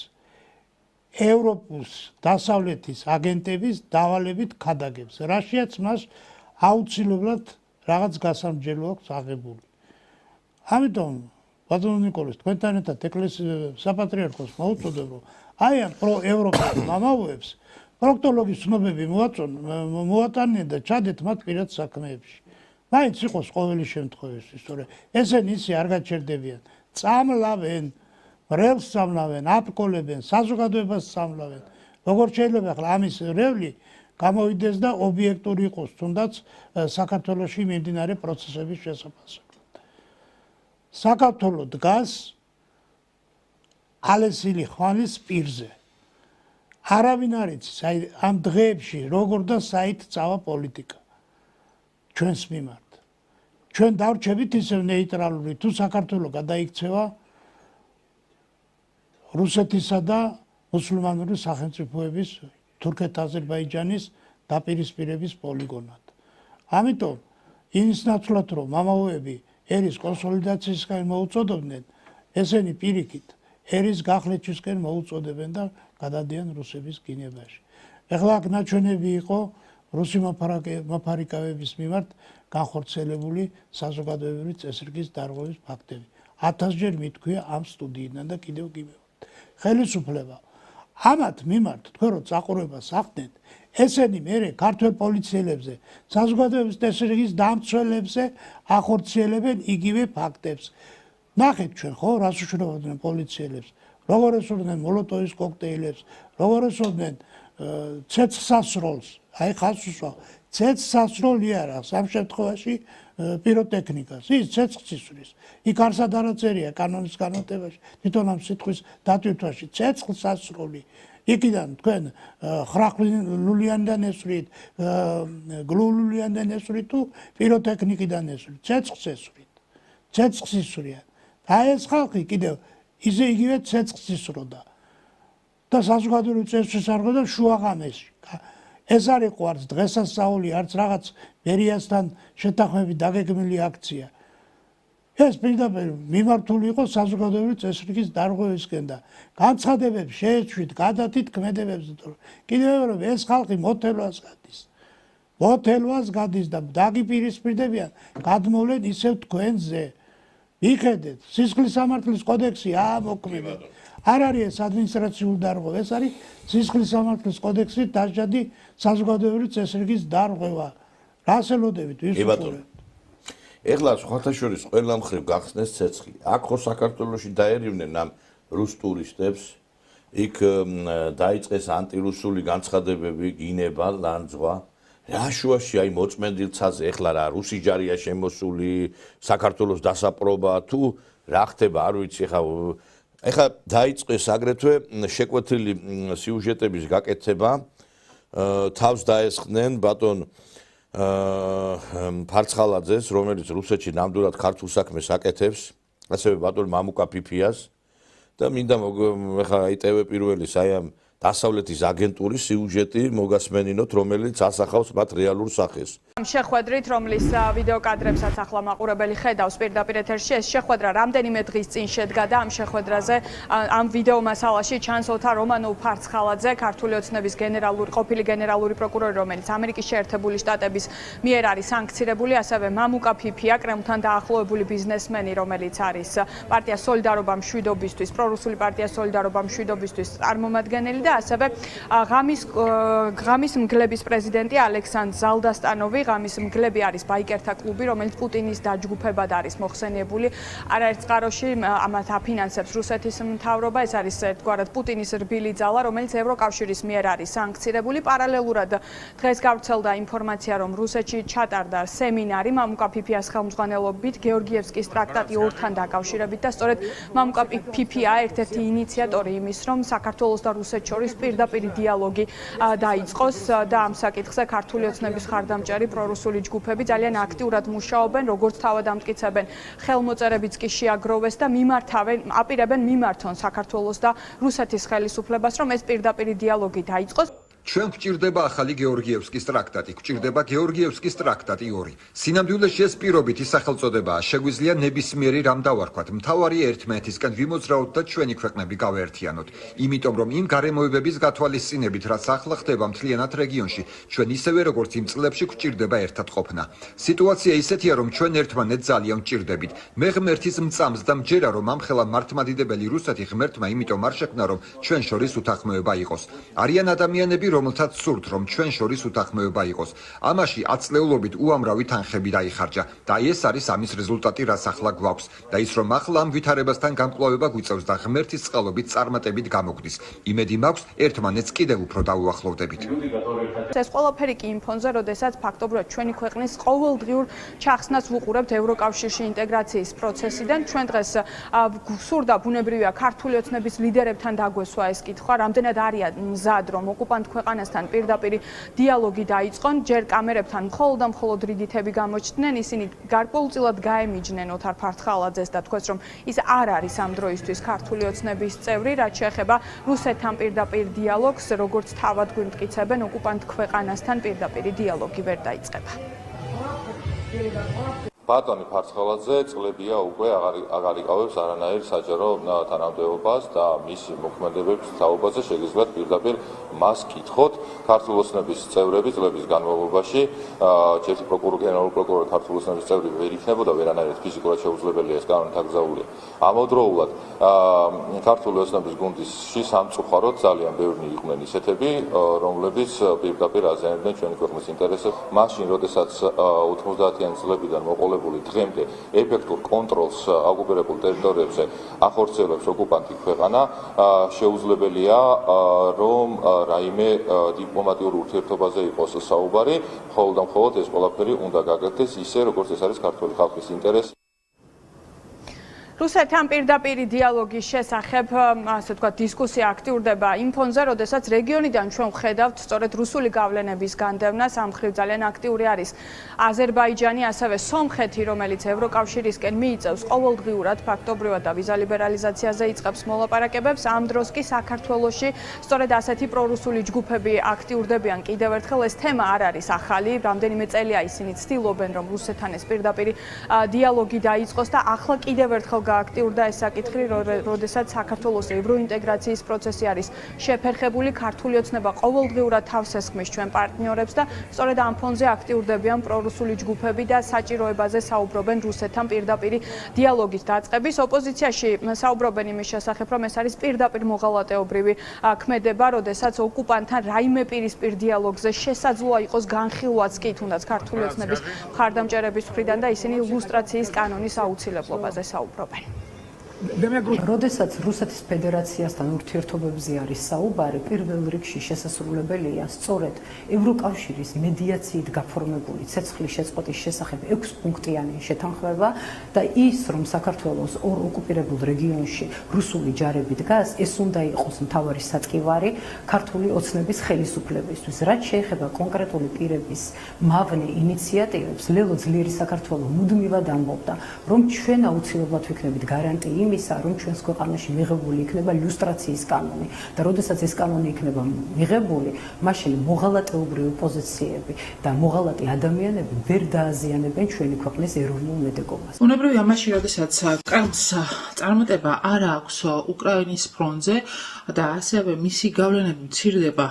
S8: ევროპის დასავლეთის აგენტების დავალებით გადაგებს. რაშიაც მას აუცილებლად რაღაც გასამჯელო აქვს აღებული. ამიტომ ბატონო ნიკოლეს თქვენთან ერთად საპატრიარქოს მოუწოდებ რომ აი ამ პროევროპელ მამაოებს პროქტოლოგის ცნობები მოატანიან და ჩადეთ მათ პირად საქმეებში. მაინც იყოს ყოველი შემთხვევაში, სწორედ ესენი ისე არ გაჩერდებიან. წამლავენ, რევს წამლავენ, აპკოლებენ, საზოგადოებას წამლავენ. როგორც შეიძლება ახლა ამის რევლი გამოვიდეს და ობიექტური იყოს, თუნდაც საქართველოში მიმდინარე პროცესების შესაფასებლად. საქართველო დგას ალესილი ხანის პირზე. არავინ არ იცის ამ დღეებში როგორ და საით წავა პოლიტიკა ჩვენს მიმართ. ჩვენ დავრჩებით ისევ ნეიტრალური თუ საქართველო გადაიქცევა რუსეთისა და მუსულმანური სახელმწიფოების თურქეთ-აზერბაიჯანის დაპირისპირების პოლიგონად. ამიტომ იმის ნაცვლად რომ მამაოები ერის კონსოლიდაციისკენ მოუწოდებდნენ, ესენი პირიქით ერის გახლეჩისკენ მოუწოდებენ და გადადიან რუსების გინებაში. ეხლა აქ ნაჩვენები იყო რუსი მოფარიკავების მიმართ განხორციელებული საზოგადოებრივი წესრიგის დარღვევის ფაქტები. 1000-ჯერ მithქვია ამ სტუდიიდან და კიდევ გიმეორებთ. ხელისუფლება ამათ მიმართ თქვენ რომ წაყურებას ახდენთ, ესენი მერე ქართველ პოლიციელებზე, საზოგადოების წესრიგის დამცველებზე ახორციელებენ იგივე ფაქტებს. ნახეთ ჩვენ ხო რას უშუქებდნენ პოლიციელებს, როგორ ესურვდნენ მოლოტოვის კოქტეილებს, როგორ ესურვდნენ ცეცხლსასროლს, აი ხალხს უსვა, ცეცხლსასროლი არა, სამ შემთხვევაში პიროტექნიკას, ის ცეცხლს ისვრის. იქ არსად არ აწერია კანონის განმარტებაში, თვითონ ამ სიტყვის დატვირთვაში ცეცხლსასროლი. იქიდან თქვენ ხრახლულიანიდან ესვრით, გლულულიანიდან ესვრით თუ პიროტექნიკიდან ესვრით, ცეცხლს ესვრით. ცეცხლს ისვრიან. აი ეს ხალხი კიდევ ისე იგივე ცეცხლს ისროდა. და საზოგადოებრივი წესრიგის არ ყოფდა შუაღამეში. ეს არ იყო არც დღესასწაული, არც რაღაც ბერიასთან შეთანხმებით დაგეგმილი აქცია. ეს პირდაპირ მიმართული იყო საზოგადოებრივი წესრიგის დარღვევისკენ და განცხადებებს შეეცვლით, გადათით ქმედებებს. კიდევ რომ ეს ხალხი მოთელვას გადის. მოთელვას გადის და დაგიპირისპირდებიან, გადმოვლენ ისევ თქვენზე. მიხედეთ, სისხლის სამართლის კოდექსი ამოქმედეთ. არ არის ეს ადმინისტრაციული დარღვევა, ეს არის სისხლის სამართლის კოდექსით დასჯადი საზოგადოებრივი წესრიგის დარღვევა. რას ელოდებით ვის უყურებთ?
S1: ეხლა სხვათა შორის ყველა მხრივ გახსნეს ცეცხლი. აქ ხო საქართველოში დაერივნენ ამ რუს ტურისტებს, იქ დაიწყეს ანტირუსული განცხადებები, გინება, ლანძღვა. რა შუაში აი მოწმენდილცაზე ეხლა რა რუსი ჯარია შემოსული, საქართველოს დასაპრობა თუ რა ხდება, არ ვიცი ეხლა დაიწყეს აგრეთვე შეკვეთილი სიუჟეტების გაკეთება, თავს დაესხნენ ბატონ ფარცხალაძეს, რომელიც რუსეთში ნამდვილად ქართულ საქმეს აკეთებს, ასევე ბატონ მამუკა ფიფიას და მინდა ეხლა აი ტევე პირველის აი ამ დასავლეთის აგენტურის სიუჟეტი მოგასმენინოთ, რომელიც ასახავს მათ რეალურ სახეს.
S9: შეხვედრით, რომლის ვიდეო კადრებსაც ახლა მაყურებელი ხედავს პირდაპირ ეთერში, ეს შეხვედრა რამდენიმე დღის წინ შედგა და ამ შეხვედრაზე ამ ვიდეო მასალაში ჩანს ოთარ რომანოვ-ფარცხალაძე, ქართული ოცნების ყოფილი გენერალური პროკურორი, რომელიც ამერიკის შეერთებული შტატების მიერ არის სანქცირებული, ასევე მამუკა ფიფია, კრემლთან დაახლოებული ბიზნესმენი, რომელიც არის პარტია სოლიდარობა მშვიდობისთვის, პრორუსული პარტია სოლიდარობა მშვიდობისთვის წარმომადგენელი და ასევე ღამის მგლების პრეზიდენტი ალექსანდრ ზალდასტანოვი. ღამის მგლები არის ბაიკერთა კლუბი, რომელიც პუტინის დაჯგუფებად არის მოხსენიებული. არაერთ წყაროში ამათ აფინანსებს რუსეთის მთავრობა. ეს არის ერთგვარად პუტინის რბილი ძალა, რომელიც ევროკავშირის მიერ არის სანქცირებული. პარალელურად დღეს გავრცელდა ინფორმაცია, რომ რუსეთში ჩატარდა სემინარი მამუკა ფიფიას ხელმძღვანელობით გეორგიევსკის ტრაქტატი 2-თან დაკავშირებით და სწორედ მამუკა ფიფია ერთ-ერთი ინიციატორი იმის, რომ საქართველოს და რუსეთს შორის პირდაპირი დიალოგი დაიწყოს და ამ საკითხზე ქართული ოცნების ხარდამჭერი პრორუსული ჯგუფები ძალიან აქტიურად მუშაობენ, როგორც თავად ამტკიცებენ, ხელმოწერებიც კი შეაგროვეს და აპირებენ მიმართონ საქართველოს და რუსეთის ხელისუფლებას, რომ ეს პირდაპირი დიალოგი დაიწყოს.
S10: ჩვენ გვჭირდება ახალი გეორგიევსკის ტრაქტატი, გვჭირდება გეორგიევსკის ტრაქტატი 2. სინამდვილეში ეს პირობითი სახელწოდებაა, შეგვიძლია ნებისმიერი რამ დავარქვათ, მთავარი ერთმანეთისკენ ვიმოძრაოთ და ჩვენი ქვეყნები გავაერთიანოთ. იმიტომ რომ იმ გარემოებების გათვალისწინებით, რაც ახლა ხდება მთლიანად რეგიონში, ჩვენ ისევე როგორც იმ წლებში გვჭირდება ერთად ყოფნა. სიტუაცია ისეთია, რომ ჩვენ ერთმანეთს ძალიან ვჭირდებით. მე ღმერთის მწამს და მჯერა, რომ ამხელა მართლმადიდებელი რუსეთი ღმერთმა იმიტომ არ შექმნა, რომ ჩვენ შორის უთანხმოება იყოს. არიან ადამიანები, რომელთაც სურთ, რომ ჩვენ შორის უთანხმოება იყოს. ამაში ათწლეულობით უამრავი თანხები დაიხარჯა და ეს არის ამის რეზულტატი, რაც ახლა გვაქვს. და ის რომ ახლა ამ ვითარებასთან გამკლავება გვიწევს და ღმერთის წყალობით წარმატებით გამოგდის. იმედი მაქვს, ერთმანეთს კიდევ უფრო დაუახლოვდებით.
S9: ეს ყველაფერი კი იმ ფონზე, როდესაც ფაქტობრივად ჩვენი ქვეყნის ყოველდღიურ ჩახსნას ვუყურებთ ევროკავშირში ინტეგრაციის პროცესიდან. ჩვენ დღეს სურდა ბუნებრივია ქართული ოცნების ლიდერებთან დაგვესვა ეს კითხვა, რამდენად არიან მზად, რომ ოკუპანტ ქვეყანასთან პირდაპირი დიალოგი დაიწყონ. ჯერ კამერებთან მხოლოდ და მხოლოდ რიდითები გამოჩნდნენ, ისინი გარკვეულწილად გაემიჯნენ ოთარ ფარცხალაძეს და თქვეს, რომ ის არ არის ამ დროისთვის ქართული ოცნების წევრი, რაც შეეხება რუსეთთან პირდაპირ დიალოგს, როგორც თავად გვიმტკიცებენ, ოკუპანტ ქვეყანასთან პირდაპირი დიალოგი ვერ დაიწყება.
S11: ბატონი ფარცხალაძე წლებია უკვე აღარ იკავებს არანაირ საჯარო თანამდებობას და მისი მოქმედებების თაობაზე შეგიძლიათ პირდაპირ მას კითხოთ. ქართული ოცნების წევრები წლების განმავლობაში ჯერ გენერალური პროკურორი ქართული ოცნების წევრი ვერ იქნებოდა, ვერანაირად ფიზიკურად შეუძლებელია ეს კანონით აკრძალულია. ამავდროულად ქართული ოცნების გუნდში სამწუხაროდ ძალიან ბევრი იყვნენ ისეთები, რომლებიც პირდაპირ აზიანებდნენ ჩვენი ქვეყნის ინტერესებს. მაშინ, როდესაც 90-იანი წლებიდან მოყოლებული დღემდე ეფექტურ კონტროლს ოკუპირებულ ტერიტორიებზე ახორციელებს ოკუპანტი ქვეყანა, შეუძლებელია რომ რაიმე დიპლომატიურ ურთიერთობაზე იყოს საუბარი, მხოლოდ და მხოლოდ ეს ყველაფერი უნდა გაკეთდეს ისე, როგორც ეს არის ქართული ხალხის ინტერესი.
S9: რუსეთთან პირდაპირი დიალოგის შესახებ, ასე ვთქვათ, დისკუსია აქტიურდება იმ ფონზე, როდესაც რეგიონიდან ჩვენ ვხედავთ სწორედ რუსული გავლენების განდევნას. ამ მხრივ ძალიან აქტიური არის აზერბაიჯანი, ასევე სომხეთი, რომელიც ევროკავშირისკენ მიიწევს ყოველდღიურად ფაქტობრივად და ვიზა ლიბერალიზაციაზე იწყებს მოლაპარაკებებს. ამ დროს კი საქართველოში სწორედ ასეთი პრორუსული ჯგუფები აქტიურდებიან. კიდევ ერთხელ ეს თემა არ არის ახალი, რამდენიმე წელია ისინი ცდილობენ, რომ რუსეთთან ეს პირდაპირი დიალოგი დაიწყოს და ახლა კიდევ ერთხელ გააქტიურდა ეს საკითხი, როდესაც საქართველოს ევროინტეგრაციის პროცესი არის შეფერხებული, ქართული ოცნება ყოველდღიურად თავს ესხმის ჩვენ პარტნიორებს და სწორედ ამ ფონზე აქტიურდებიან პრორუსული ჯგუფები და საჭიროებაზე საუბრობენ რუსეთთან პირდაპირი დიალოგის დაწყების. ოპოზიციაში საუბრობენ იმის შესახებ, რომ ეს არის პირდაპირ მოღალატეობრივი ქმედება, როდესაც ოკუპანტთან რაიმე პირისპირ დიალოგზე შესაძლოა იყოს განხილვაც კი თუნდაც ქართული ოცნების მხარდამჭერების მხრიდან და ისინი ლუსტრაციის კანონის აუცილებლობაზე საუბრობენ.
S12: როდესაც რუსეთის ფედერაციასთან ურთიერთობებზე არის საუბარი, პირველ რიგში შესასრულებელია სწორედ ევროკავშირის მედიაციით გაფორმებული ცეცხლის შეწყვეტის შესახებ 6-პუნქტიანი შეთანხმება და ის, რომ საქართველოს ორ ოკუპირებულ რეგიონში რუსული ჯარები დგას, ეს უნდა იყოს მთავარი სატკივარი ქართული ოცნების ხელისუფლებისთვის. რაც შეეხება კონკრეტული პირების მავნე ინიციატივებს, ლელო ძლიერი საქართველო მუდმივად ამბობდა, რომ ჩვენ აუცილებლად ვიქნებით გარანტი იმისა, რომ ჩვენს ქვეყანაში მიღებული იქნება ილუსტრაციის კანონი და როდესაც ეს კანონი იქნება მიღებული, მაშინ მოღალატეობრივი პოზიციები და მოღალატე ადამიანები ვერ დააზიანებენ ჩვენი ქვეყნის ეროვნულ მედეგობას.
S13: უნებრივია მაშინ, როდესაც კრემლს წარმატება არ აქვს უკრაინის ფრონტზე და ასევე მისი გავლენები მცირდება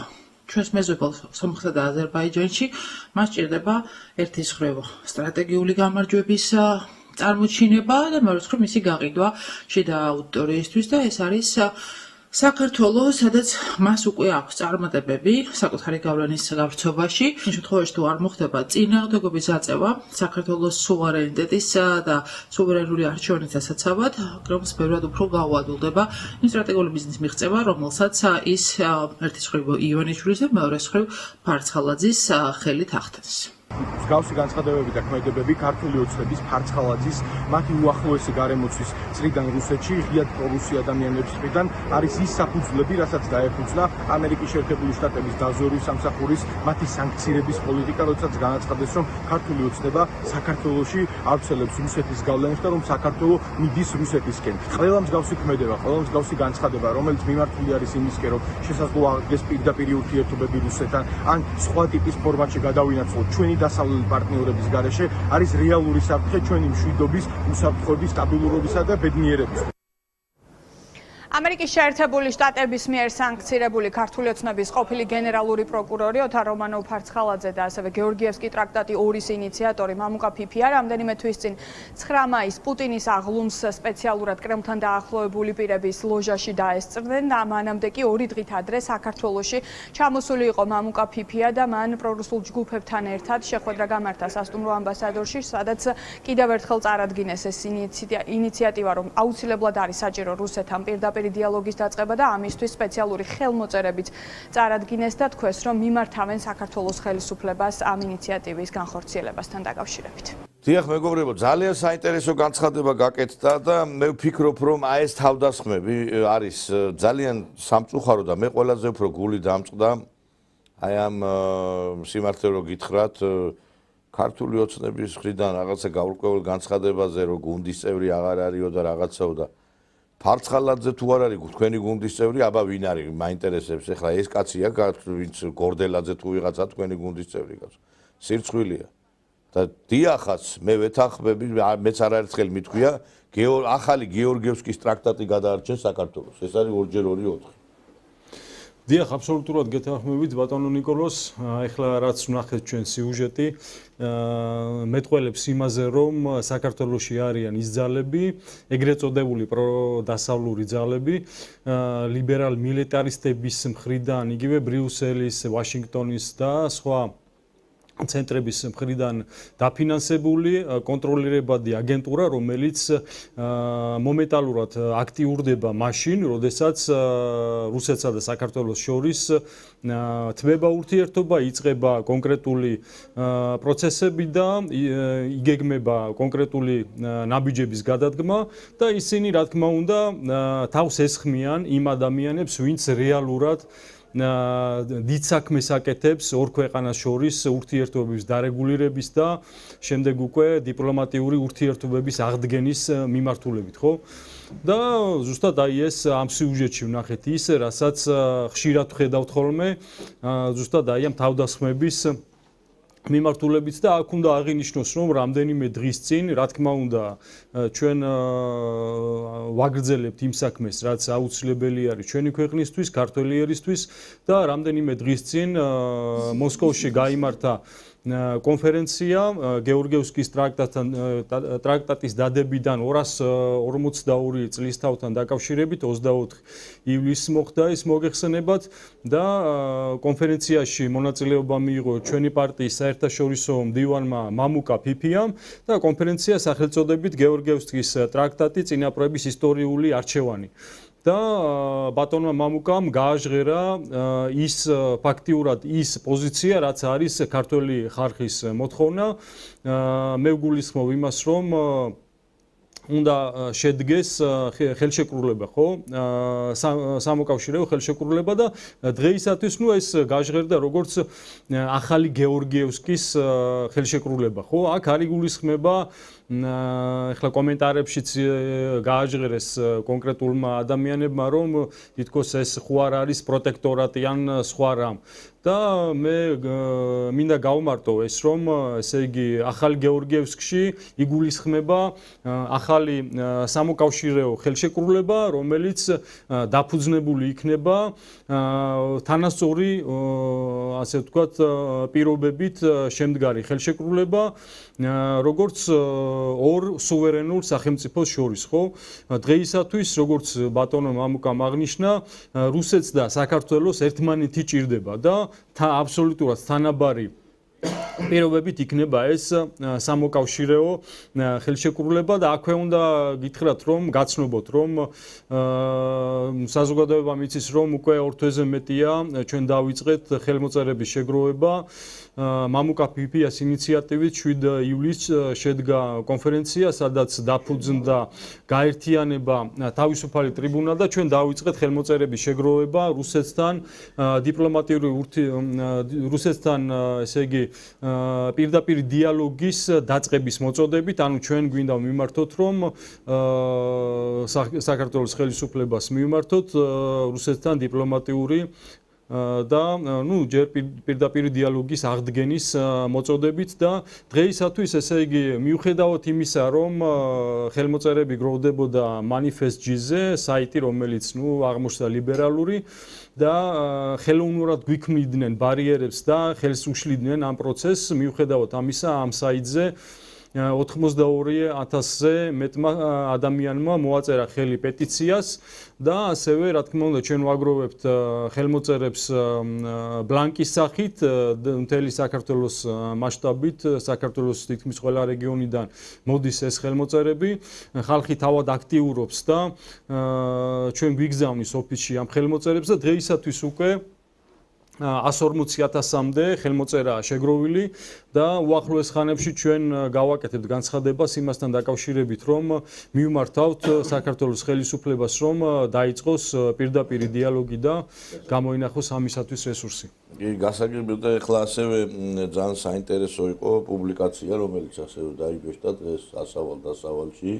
S13: ჩვენს მეზობელ სომხეთსა და აზერბაიჯანში, მას სჭირდება ერთის მხრივ სტრატეგიული გამარჯვების წარმოჩინება და მეორე მხრივ მისი გაყიდვა შიდა აუდიტორიისთვის და ეს არის საქართველოს, სადაც მას უკვე აქვს წარმატებები საკუთარი გავლენის გავრცობაში. იმ შემთხვევაში თუ არ მოხდება წინააღმდეგობის აწევა საქართველოს სუვერენიტეტის და სუვერენული არჩევანის დასაცავად, კრემლს ბევრად უფრო გაუადვილდება იმ სტრატეგიული ბიზნესის მიღწევა, რომელსაც ის ერთის მხრივ ივანიშვილის და მეორე მხრივ ფარცხალაძის ხელით ახდენს.
S14: მსგავსი განცხადებები და ქმედებები ქართული ოცნების ფარცხალაძის მათი უახლოესი გარემოცვის წრიდან რუსეთში ღიად პრორუსი ადამიანების წრიდან არის ის საფუძვლები, რასაც დაეფუძნა ამერიკის შეერთებული შტატების დაზვერვის სამსახურის მათი სანქცირების პოლიტიკა, როდესაც განაცხადეს, რომ ქართული ოცნება საქართველოში ავრცელებს რუსეთის გავლენას და რომ საქართველო მიდის რუსეთისკენ. ყველა მსგავსი ქმედება, ყველა მსგავსი განცხადება, რომელიც მიმართული არის იმისკენ, რომ შესაძლოა აღდგეს პირდაპირ ურთიერთობები რუსეთთან, ან სხვა ტიპის ფორმატში გადავინაცვლოთ ჩვენი დასავლელი პარტნიორების გარეშე, არის რეალური საფრთხე ჩვენი მშვიდობის, უსაფრთხოების, სტაბილურობისა და ბედნიერების.
S9: ამერიკის შეერთებული შტატების მიერ სანქცირებული ქართული ოცნების ყოფილი გენერალური პროკურორი ოთარ რომანოვ-ფარცხალაძე და ასევე გეორგიევსკი ტრაქტატი 2-ის ინიციატორი მამუკა ფიფია რამდენიმე თვის წინ 9 მაისს პუტინის აღლუმს სპეციალურად კრემლთან დაახლოებული პირების ლოჟაში დაესწრნენ და მანამდე კი 2 დღით ადრე საქართველოში ჩამოსული იყო მამუკა ფიფია და მან პრორუსულ ჯგუფებთან ერთად შეხვედრა გამართა სასტუმრო ამბასადორში, სადაც კიდევ ერთხელ წარადგინეს ეს ინიციატივა, რომ აუცილებლად არის საჭირო რუსეთთან პირდაპირ დიალოგის დაწყება და ამისთვის სპეციალური ხელმოწერებით წარადგინეს და თქვეს, რომ მიმართავენ საქართველოს ხელისუფლებას ამ ინიციატივის განხორციელებასთან დაკავშირებით.
S1: დიახ, მეგობრებო, ძალიან საინტერესო განცხადება გაკეთდა და მე ვფიქრობ, რომ აი ეს თავდასხმები არის ძალიან სამწუხარო და მე ყველაზე უფრო გული დამწყდა აი ამ სიმართლე რო გითხრათ ქართული ოცნების მხრიდან რაღაცა გაურკვეველ განცხადებაზე, რომ გუნდის წევრი აღარ არისო და რაღაცაო და ფარცხალაძე თუ არ არის თქვენი გუნდის წევრი, აბა ვინ არის? მაინტერესებს ახლა ეს კაცია, ვინც გორდელაძე თუ ვიღაცა თქვენი გუნდის წევრი გავს. სირცხვილია. და დიახაც მე ვეთანხმები, მეც არაერთხელ მithქვია, ახალი გეორგიევსკის ტრაქტატი გადაარჩენს საქართველოს. ეს არის 2x2 4.
S6: დიახ, აბსოლუტურად გეთანხმებით ბატონო ნიკოლოს. ეხლა რაც ვნახეთ ჩვენ სიუჟეტი, მეტყველებს იმაზე, რომ საქართველოში არიან ის ძალები, ეგრეთ წოდებული პროდასავლური ძალები, ლიბერალ მილიტარისტების მხრიდან, იგივე ბრიუსელის, ვაშინგტონის და სხვა ცენტრების მხრიდან დაფინანსებული კონტროლირებადი აგენტურა, რომელიც მომენტალურად აქტიურდება მაშინ, როდესაც რუსეთსა და საქართველოს შორის თმება ურთიერთობა, იწყება კონკრეტული პროცესები და იგეგმება კონკრეტული ნაბიჯების გადადგმა და ისინი, რა თქმა უნდა, თავს ესხმიან იმ ადამიანებს, ვინც რეალურად დიდ საქმეს აკეთებს ორ ქვეყანას შორის ურთიერთობების დარეგულირების და შემდეგ უკვე დიპლომატიური ურთიერთობების აღდგენის მიმართულებით, ხო? და ზუსტად აი ეს ამ სიუჟეტში ვნახეთ ის, რასაც ხშირად ვხედავთ ხოლმე, ზუსტად აი ამ თავდასხმების მიმართულებით და აქ უნდა აღინიშნოს, რომ რამდენიმე დღის წინ, რა თქმა უნდა, ჩვენ ვაგრძელებთ იმ საქმეს, რაც აუცილებელი არის ჩვენი ქვეყნისთვის, ქართველი ერისთვის და რამდენიმე დღის წინ მოსკოვში გაიმართა კონფერენცია გეორგიევსკის ტრაქტატის დადებიდან 242 წლის თავთან დაკავშირებით 24 ივლისს მოხდა ეს მოგეხსენებათ და კონფერენციაში მონაწილეობა მიიღო ჩვენი პარტიის საერთაშორისო მდივანმა მამუკა ფიფიამ და კონფერენცია სახელწოდებით გეორგიევსკის ტრაქტატი წინაპრების ისტორიული არჩევანი. და ბატონმა მამუკამ გააჟღერა ის ფაქტიურად ის პოზიცია, რაც არის ქართველი ხალხის მოთხოვნა. მე ვგულისხმობ იმას, რომ უნდა შედგეს ხელშეკრულება, ხო? სამოკავშირეო ხელშეკრულება და დღეისათვის ნუ ეს გაჟღერდა როგორც ახალი გეორგიევსკის ხელშეკრულება, ხო? აქ არის გულისხმება ეხლა კომენტარებშიც გააჟღერეს კონკრეტულმა ადამიანებმა, რომ თითქოს ეს ხო არ არის პროტექტორატი ან სხვა რამ. და მე მინდა გავმარტო ეს, რომ ესე იგი ახალი გეორგიევსკში იგულისხმება ახალი სამოკავშირეო ხელშეკრულება, რომელიც დაფუძნებული იქნება თანასწორი, ასე ვთქვათ, პირობებით შემდგარი ხელშეკრულება, როგორც ორ სუვერენულ სახელმწიფოს შორის, ხო? დღეისათვის, როგორც ბატონო მამუკამ აღნიშნა, რუსეთს და საქართველოს ერთმანეთი ჭირდება და აბსოლუტურად თანაბარი პირობებით იქნება ეს სამოკავშირეო ხელშეკრულება და აქვე უნდა გითხრათ, რომ გაცნობოთ, რომ საზოგადოებამ იცის, რომ უკვე 2 თვეზე მეტია ჩვენ დავიწყეთ ხელმოწერების შეგროვება. მამუკა ფიფიას ინიციატივით 7 ივლისს შედგა კონფერენცია, სადაც დაფუძნდა გაერთიანება თავისუფალი ტრიბუნა და ჩვენ დავიწყეთ ხელმოწერების შეგროვება რუსეთთან დიპლომატიური რუსეთთან, ესე იგი პირდაპირ დიალოგის დაწყების მოწოდებით, ანუ ჩვენ გვინდა მიმართოთ, რომ საქართველოს ხელისუფლებას მიმართოთ რუსეთთან დიპლომატიური და ჯერ პირდაპირ დიალოგის აღდგენის მოწოდებით და დღეისათვის, ესე იგი, მიუხედავად იმისა, რომ ხელმოწერები გროვდებოდა Manifest.gz-ზე, საიტი, რომელიც აღმოჩნდა ლიბერალური და ხელოვნურად გვიქმნიდნენ ბარიერებს და ხელს უშლიდნენ ამ პროცესს, მიუხედავად ამისა, ამ საიტზე 82,000-ზე მეტმა ადამიანმა მოაწერა ხელი პეტიციას და ასევე, რა თქმა უნდა, ჩვენ ვაგროვებთ ხელმოწერებს ბლანკის სახით მთელი საქართველოს მასშტაბით, საქართველოს თითქმის ყველა რეგიონიდან მოდის ეს ხელმოწერები, ხალხი თავად აქტიურობს და ჩვენ გვიგზავნის ოფისში ამ ხელმოწერებს და დღეისათვის უკვე 140,000-მდე ხელმოწერაა შეგროვილი და უახლოეს ხანებში ჩვენ გავაკეთებთ განცხადებას იმასთან დაკავშირებით, რომ მივმართავთ საქართველოს ხელისუფლებას, რომ დაიწყოს პირდაპირ დიალოგი და გამოინახოს ამისათვის რესურსი.
S1: კი, გასაგებია, ახლა ასევე ძალიან საინტერესო იყო პუბლიკაცია, რომელიც ასევე დაიბეჭდა დღეს ასავალ-დასავალში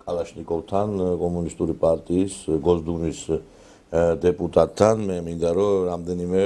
S1: კალაშნიკოვთან, კომუნისტური პარტიის გოსდუმის დეპუტატთან. მე მინდა რომ რამდენიმე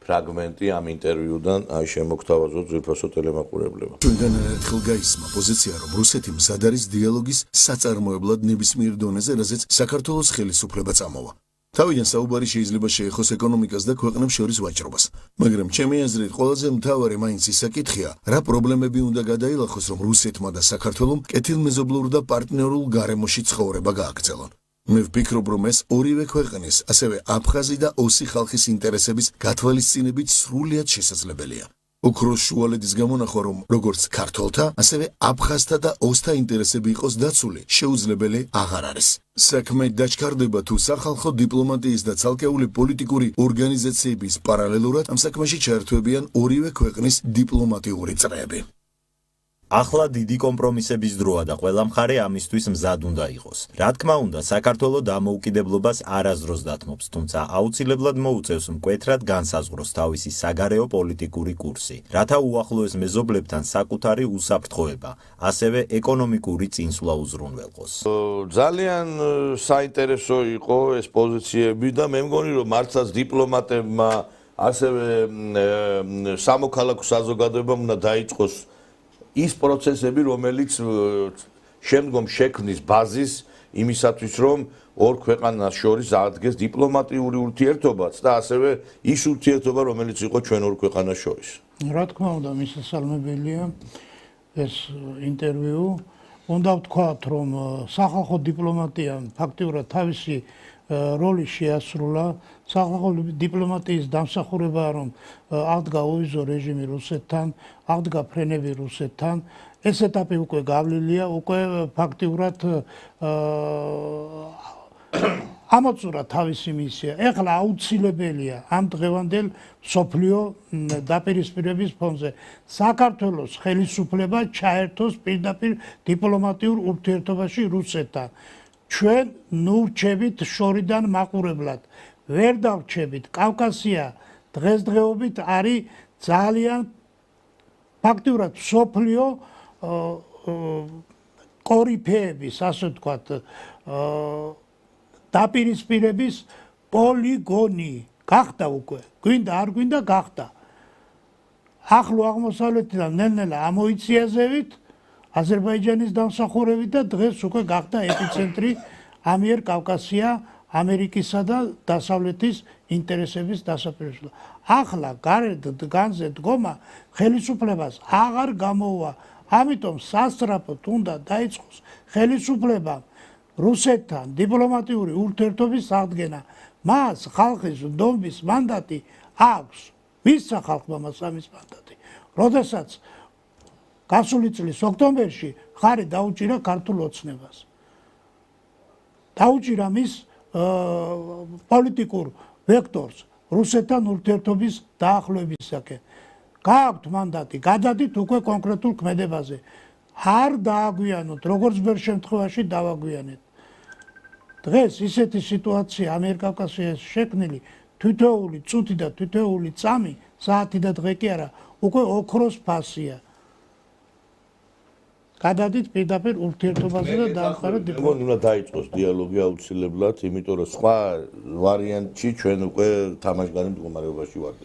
S1: ფრაგმენტი ამ ინტერვიუდან შემოგთავაზოთ ძვირფასო ტელემაყურებლებმა.
S15: ჩვენგან ერთხელ გაისმა პოზიცია, რომ რუსეთი მზად არის დიალოგის საწარმოებლად ნებისმიერ დონეზე, რაზეც საქართველოს ხელისუფლება წამოვა. თავიდან საუბარი შეიძლება შეეხოს ეკონომიკას და ქვეყნებს შორის ვაჭრობას, მაგრამ ჩემი აზრით ყველაზე მთავარი მაინც ის საკითხია, რა პრობლემები უნდა გადაილახოს, რომ რუსეთმა და საქართველომ კეთილმეზობლურ და პარტნიორულ გარემოში ცხოვრება გააგრძელონ. მე ვფიქრობ, რომ ეს ორივე ქვეყნის, ასევე აფხაზი და ოსი ხალხის ინტერესების გათვალისწინებით სრულიად შესაძლებელია. ოქროს შუალედის გამონახვა, რომ როგორც ქართველთა, ასევე აფხაზთა და ოსთა ინტერესები იყოს დაცული, შეუძლებელი აღარ არის. საქმე დაჩქარდება თუ სახალხო დიპლომატიის და ცალკეული პოლიტიკური ორგანიზაციების პარალელურად ამ საქმეში ჩაერთვებიან ორივე ქვეყნის დიპლომატიური წრეები.
S16: ახლა დიდი კომპრომისების დროა და ყველა მხარე ამისთვის მზად უნდა იყოს. რა თქმა უნდა, საქართველო დამოუკიდებლობას არასდროს დათმობს, თუმცა აუცილებლად მოუწევს მკვეთრად განსაზღვროს თავისი საგარეო პოლიტიკური კურსი, რათა უახლოეს მეზობლებთან საკუთარი უსაფრთხოება, ასევე ეკონომიკური წინსვლა უზრუნველყოს.
S1: ძალიან საინტერესო იყო ეს პოზიციები და მე მგონი, რომ მართლაც დიპლომატებმა, ასევე სამოქალაქო საზოგადოებამ უნდა დაიწყოს ის პროცესები, რომელიც შემდგომ შექმნის ბაზის იმისათვის, რომ ორ ქვეყანას შორის აღდგეს დიპლომატიური ურთიერთობაც და ასევე ის ურთიერთობა, რომელიც იყო ჩვენ ორ ქვეყანას შორის.
S8: რა თქმა უნდა, მისასალმებელია ეს ინტერვიუ. უნდა ვთქვათ, რომ სახალხო დიპლომატიამ ფაქტიურად თავისი როლი შეასრულა. სახალხო დიპლომატიის დამსახურებაა, რომ აღდგა უვიზო რეჟიმი რუსეთთან, აღდგა ფრენები რუსეთთან. ეს ეტაპი უკვე გავლილია, უკვე ფაქტიურად ამოწურა თავისი მისია. ეხლა აუცილებელია ამ დღევანდელ სოფლიო დაპირისპირების ფონზე საქართველოს ხელისუფლება ჩაერთოს პირდაპირ დიპლომატიურ ურთიერთობაში რუსეთთან. ჩვენ ნურჩებით შორიდან მაყურებლად, ვერ დავრჩებით. კავკასია დღესდღეობით არის ძალიან ფაქტიურად სოფლიო კორიფეების, ასე ვთქვათ, დაპირისპირების პოლიგონი გახდა უკვე. გვინდა არ გვინდა გახდა. ახლო აღმოსავლეთიდან ნელ-ნელა ამოიციაზევით აზერბაიჯანის დამსახურებით და დღეს უკვე გახდა ეპიცენტრი ამიერკავკასია, ამერიკისა და დასავლეთის ინტერესების დასაპირისპირებლად. ახლა განზე დგომა ხელისუფლებას აღარ გამოვა. ამიტომ სასწრაფოდ უნდა დაიწყოს ხელისუფლებამ რუსეთთან დიპლომატიური ურთიერთობის აღდგენა. მას ხალხის ნდობის მანდატი აქვს. მისცა ხალხმა მას ამის მანდატი. როდესაც გასული წლის ოქტომბერში ხარი დაუჭირა ქართულ ოცნებას. დაუჭირა მის პოლიტიკურ ვექტორს რუსეთთან ურთიერთობის დაახლოებისაკენ. გააქვთ მანდატი, გადადით უკვე კონკრეტულ ქმედებაზე. არ დააგვიანოთ, როგორც ვერ შემთხვევაში დავაგვიანეთ. დღეს ისეთი სიტუაცია ამიერკავკასიაში შექმნილი თითოეული წუთი და თითოეული წამი, საათი და დღე კი არა, უკვე ოქროს ფასია. გადადით პირდაპირ ურთიერთობაზე და დაამყაროთ
S1: დიპლომატია. უნდა დაიწყოს დიალოგი აუცილებლად, იმიტომ რომ სხვა ვარიანტში ჩვენ უკვე თამაშგანი მდგომარეობაში ვართ.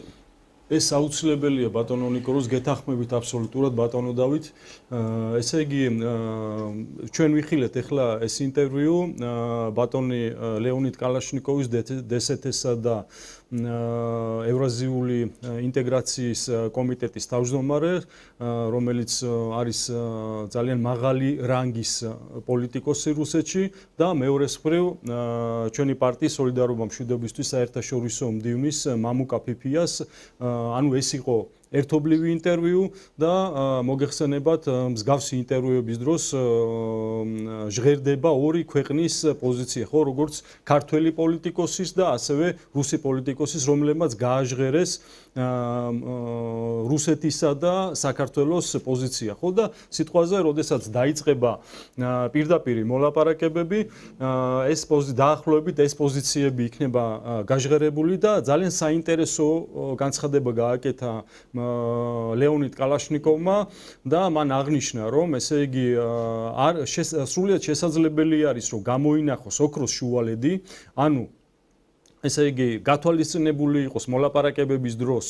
S6: ეს აუცილებელია ბატონო ნიკოლოზ, გეთანხმებით აბსოლუტურად ბატონო დავით. ესე იგი ჩვენ ვიხილეთ ახლა ეს ინტერვიუ ბატონი ლეონიდ კალაშნიკოვის დსთ-სა და ევრაზიული ინტეგრაციის კომიტეტის თავმჯდომარე, რომელიც არის ძალიან მაღალი რანგის პოლიტიკოსი რუსეთში და მეორეს მხრივ ჩვენი პარტიის სოლიდარობა მშვიდობისთვის საერთაშორისო მდივნის მამუკა ფიფიას, ანუ ეს იყო ერთობლივი ინტერვიუ და მოგეხსენებათ მსგავსი ინტერვიუების დროს ჟღერდება ორი ქვეყნის პოზიცია, ხო, როგორც ქართველი პოლიტიკოსის და ასევე რუსი პოლიტიკოსის, რომლებმაც გააჟღერეს რუსეთისა და საქართველოს პოზიცია, ხო და სიტყვაზე, როდესაც დაიწყება პირდაპირი მოლაპარაკებები, ეს დაახლოებით ეს პოზიციები იქნება გაჟღერებული და ძალიან საინტერესო განცხადება გააკეთა ლეონიდ კალაშნიკოვმა და მან აღნიშნა, რომ ესე იგი სრულიად შესაძლებელი არის, რომ გამოინახოს ოქროს შუალედი, ანუ ესე იგი გათვალისწინებული იყოს მოლაპარაკებების დროს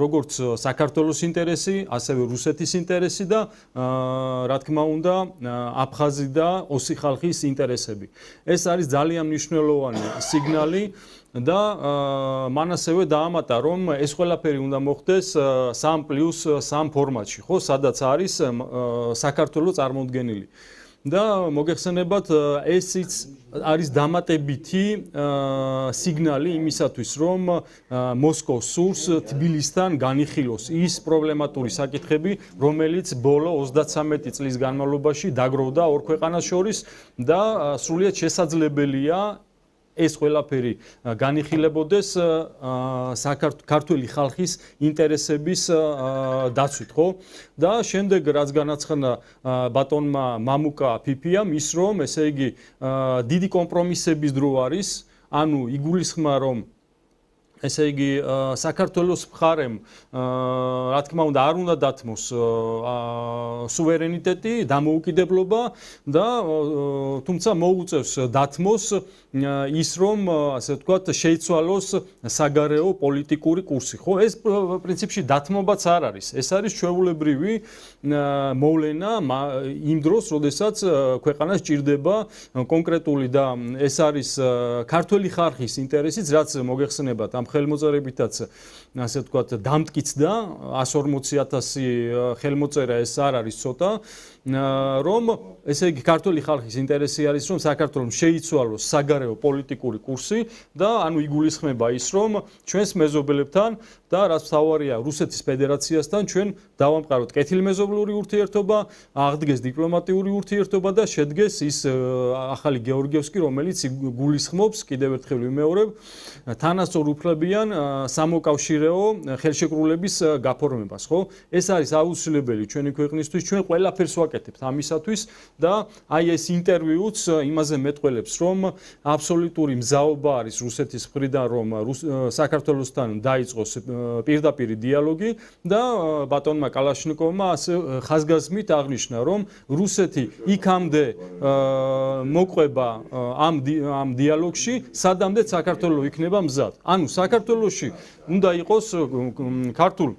S6: როგორც საქართველოს ინტერესი, ასევე რუსეთის ინტერესი და რა თქმა უნდა აფხაზი და ოსი ხალხის ინტერესები. ეს არის ძალიან მნიშვნელოვანი სიგნალი და მან ასევე დაამატა, რომ ეს ყველაფერი უნდა მოხდეს 3+3 ფორმატში, ხო, სადაც არის საქართველოს წარმოდგენილი. და მოგეხსენებათ, ესიც არის დამატებითი სიგნალი იმისათვის, რომ მოსკოვს სურს თბილისთან განიხილოს ის პრობლემატური საკითხები, რომელიც ბოლო 33 წლის განმავლობაში დაგროვდა ორ ქვეყანას შორის და სრულიად შესაძლებელია ეს ყველაფერი განიხილებოდეს ქართული ხალხის ინტერესების დაცვით, ხო? და შემდეგ რაც განაცხადა ბატონმა მამუკა ფიფიამ, ის რომ ესე იგი დიდი კომპრომისების დრო არის, ანუ იგულისხმა რომ ესე იგი საქართველოს მხარემ რა თქმა უნდა არ უნდა დათმოს სუვერენიტეტი, დამოუკიდებლობა და თუმცა მოუწევს დათმოს ის რომ ასე ვთქვათ შეიცვალოს საგარეო პოლიტიკური კურსი, ხო? ეს პრინციპში დათმობაც არ არის. ეს არის ჩვეულებრივი მოვლენა იმ დროს, როდესაც ქვეყანას ჭირდება კონკრეტული და ეს არის ქართული ხალხის ინტერესიც, რაც მოგეხსენებათ ამ ხელმოწერებითაც ასე ვთქვათ დამტკიცდა 140,000 ხელმოწერა, ეს არ არის ცოტა, რომ ესე იგი ქართული ხალხის ინტერესი არის, რომ საქართველოს შეიცვალოს საგარეო პოლიტიკური კურსი და ანუ იგულისხმება ის, რომ ჩვენს მეზობელებთან და რაც მთავარია რუსეთის ფედერაციასთან ჩვენ დავამყაროთ კეთილმეზობლური ურთიერთობა, აღდგეს დიპლომატიური ურთიერთობა და შედგეს ის ახალი გეორგიევსკი, რომელიც გულისხმობს, კიდევ ერთხელ ვიმეორებ, თანასწორ უფლებიან სამოკავშირეო ხელშეკრულების გაფორმებას, ხო? ეს არის აუცილებელი ჩვენი ქვეყნისთვის, ჩვენ ყველაფერს გავაკეთებთ ამისათვის და აი ეს ინტერვიუც იმაზე მეტყველებს, რომ აბსოლუტური მზაობა არის რუსეთის მხრიდან, რომ საქართველოსთან დაიწყოს პირდაპირი დიალოგი და ბატონმა კალაშნიკოვმა ასე ხაზგასმით აღნიშნა, რომ რუსეთი იქამდე მოყვება ამ დიალოგში, სადამდე საქართველო იქნება მზად. ანუ საქართველოში უნდა იყოს ქართულ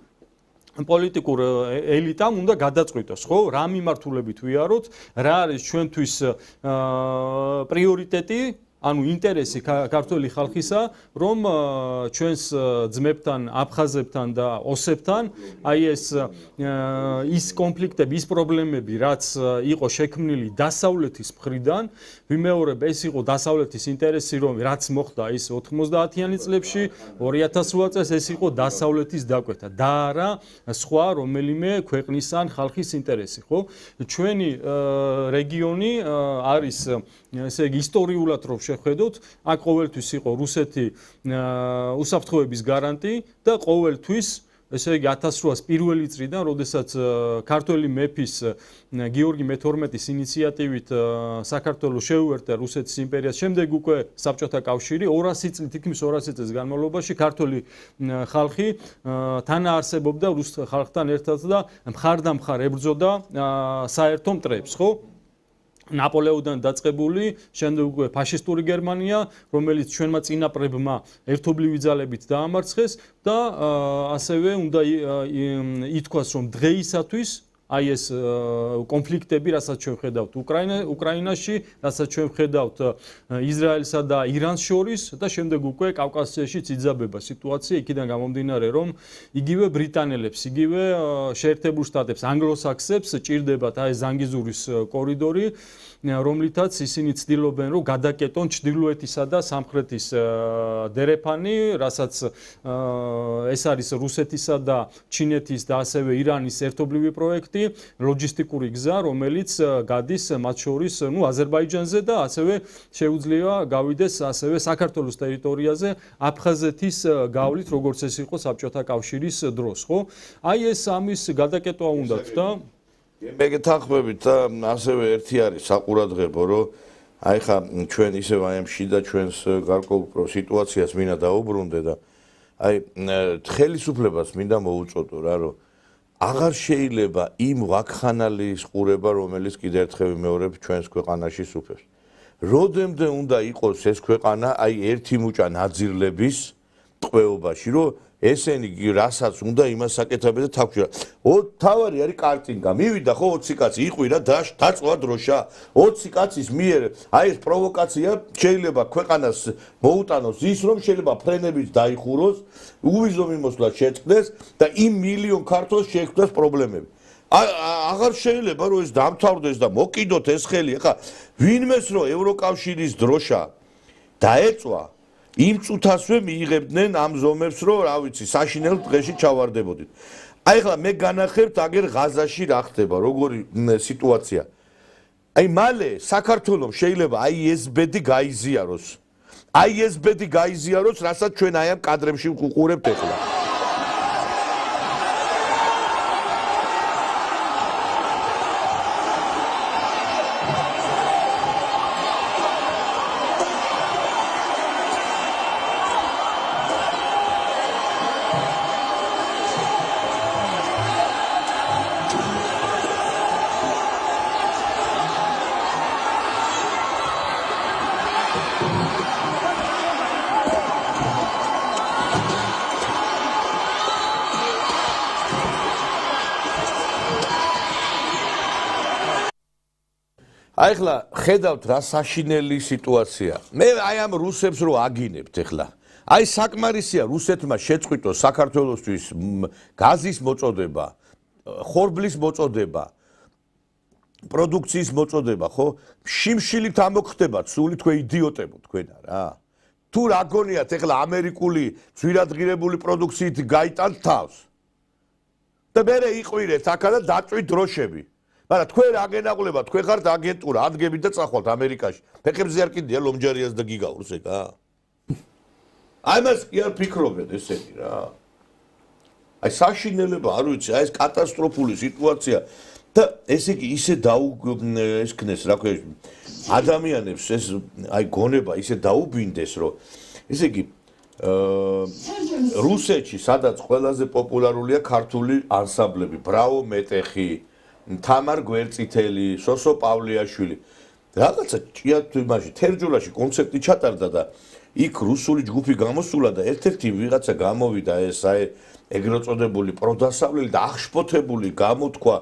S6: პოლიტიკურ ელიტამ უნდა გადაწყვიტოს, ხო? რა მიმართულებით ვიაროთ, რა არის ჩვენთვის პრიორიტეტი, ანუ ინტერესი ქართული ხალხისა, რომ ჩვენს ძმებთან, აფხაზებთან და ოსებთან აი ის კონფლიქტები, ის პრობლემები, რაც იყო შექმნილი დასავლეთის მხრიდან, ვიმეორებ, ეს იყო დასავლეთის ინტერესი, რომ რაც მოხდა ის 90-იანი წლებში, 2008 წელს ეს იყო დასავლეთის დაკვეთა და არა სხვა რომელიმე ქვეყნის ან ხალხის ინტერესი, ხო? ჩვენი რეგიონი არის ესე იგი ისტორიულად რომ შეხედოთ, აქ ყოველთვის იყო რუსეთი უსაფრთხოების გარანტი და ყოველთვის ესე იგი 1800-ას პირველი წრიდან, როდესაც ქართველი მეფის გიორგი მე-12-ის ინიციატივით საქართველოს შეუერთდა რუსეთის იმპერიას, შემდეგ უკვე საბჭოთა კავშირი 200 წლით, თითქმის 200 წლის განმავლობაში ქართული ხალხი თანაარსებობდა რუს ხალხთან ერთად და მხარდამხარ ებრძოდა საერთო მტრებს, ხო? ნაპოლეონიდან დაწყებული, შემდეგ უკვე ფაშისტური გერმანია, რომელიც ჩვენმა წინაპრებმა ერთობლივი ძალებით დაამარცხეს და ასევე უნდა ითქვას, რომ დღეისათვის აი ეს კონფლიქტები, რასაც ჩვენ ხედავთ უკრაინაში, რასაც ჩვენ ხედავთ ისრაელსა და ირანს შორის და შემდეგ უკვე კავკასიაშიც იძაბება სიტუაცია, იქიდან გამომდინარე, რომ იგივე ბრიტანელებს, იგივე შეერთებულ შტატებს, ანგლოსაქსებს ჭირდებათ აი ზანგიზურის კორიდორი, რომლითაც ისინი ცდილობენ, რომ გადაკეტონ ჩრდილოეთისა და სამხრეთის დერეფანი, რასაც ეს არის რუსეთისა და ჩინეთის და ასევე ირანის ერთობლივი პროექტი, ლოჯისტიკური გზა, რომელიც გადის მათ შორის, აზერბაიჯანზე და ასევე შეუძლია გავიდეს ასევე საქართველოს ტერიტორიაზე აფხაზეთის გავლით, როგორც ეს იყო საბჭოთა კავშირის დროს, ხო? აი ეს ამის გადაკეტვა უნდათ და
S1: მე გეთანხმებით და ასევე ერთი არის საყურადღებო, რომ აი ხა ჩვენ ისევ აი ამ შიდა ჩვენს გარკვეულ სიტუაციას მინდა დაუბრუნდე და აი ხელისუფლებას მინდა მოუწოდო რა, რომ აღარ შეიძლება იმ ვაქხანალის ყურება, რომელიც კიდევ ერთხელ ვიმეორებ ჩვენს ქვეყანაში სუფევს. როდემდე უნდა იყოს ეს ქვეყანა აი ერთი მუჭა ნაძირლების ტყვეობაში, რომ ესენი რასაც უნდა იმას აკეთებენ და თავში. თავარი არის კარტინგა. მივიდა ხო 20 კაცი იყვირა დაწვა დროშა. 20 კაცის მიერ აი ეს პროვოკაცია შეიძლება ქვეყანას მოუტანოს ის, რომ შეიძლება ფრენებით დაიხუროს, უვიზო მიმოსვლა შეწყდეს და იმ მილიონ ქართველს შეექმნას პრობლემები. აღარ შეიძლება რომ ეს დამთავრდეს და მოკიდოთ ეს ხელი. ახლა ვინმეს რომ ევროკავშირის დროშა დაეწვა იმ წუთასვე მიიღებდნენ ამ ზომებს, რომ რა ვიცი, საშინელ დღეში ჩავარდებოდით. აი ხლა მე განახებთ აგერ ღაზაში რა ხდება, როგორი სიტუაცია. აი მალე საქართველოს შეიძლება აი ეს ბედი გაიზიაროს. აი ეს ბედი გაიზიაროს, რასაც ჩვენ აი ამ კადრებში ვუყურებთ ახლა. აი ხლა ხედავთ რა საშინელი სიტუაცია. მე აი ამ რუსებს რო აგინებთ ახლა. აი საკმარისია რუსეთმა შეწყვიტოს საქართველოსთვის გაზის მოწოდება, ხორბლის მოწოდება, პროდუქციის მოწოდება, ხო? შიმშილით ამოხდებათ, სული თქვენ იდიოტებო თქვენა რა. თუ რა გონიათ ახლა ამერიკული ძვირადღირებული პროდუქციით გაიტანთ თავს. და მერე იყვირეთ აქა და დაწვით დროშები. მაგრამ თქვენ რა გენაღლება, თქვენ ხართ აგენტურა, ადგებით და წახვალთ ამერიკაში. ფეხებზე არ კიდია ლომჯარიას და გიგაურს ეგა. აი მას კი არ ფიქრობენ ესენი რა. აი საშინელება არ ვიცი, აი ეს კატასტროფული სიტუაცია. და ესე იგი ისე ესქნეს, რა ქვია, ადამიანებს ეს აი გონება ისე დაუბინდეს, რომ ესე იგი რუსეთში სადაც ყველაზე პოპულარულია ქართული ანსამბლები, ბრავო მეტეხი, თამარ გვერწითელი, სოსო პავლიაშვილი. რაღაცა ჭიათვიმაში, თერჯოლაში კონცერტი ჩატარდა და იქ რუსული ჯგუფი გამოსულა და ერთ-ერთი ვიღაცა გამოვიდა ეს ეგრეთ წოდებული პროდასავლელი და აღშფოთებული გამოთქვა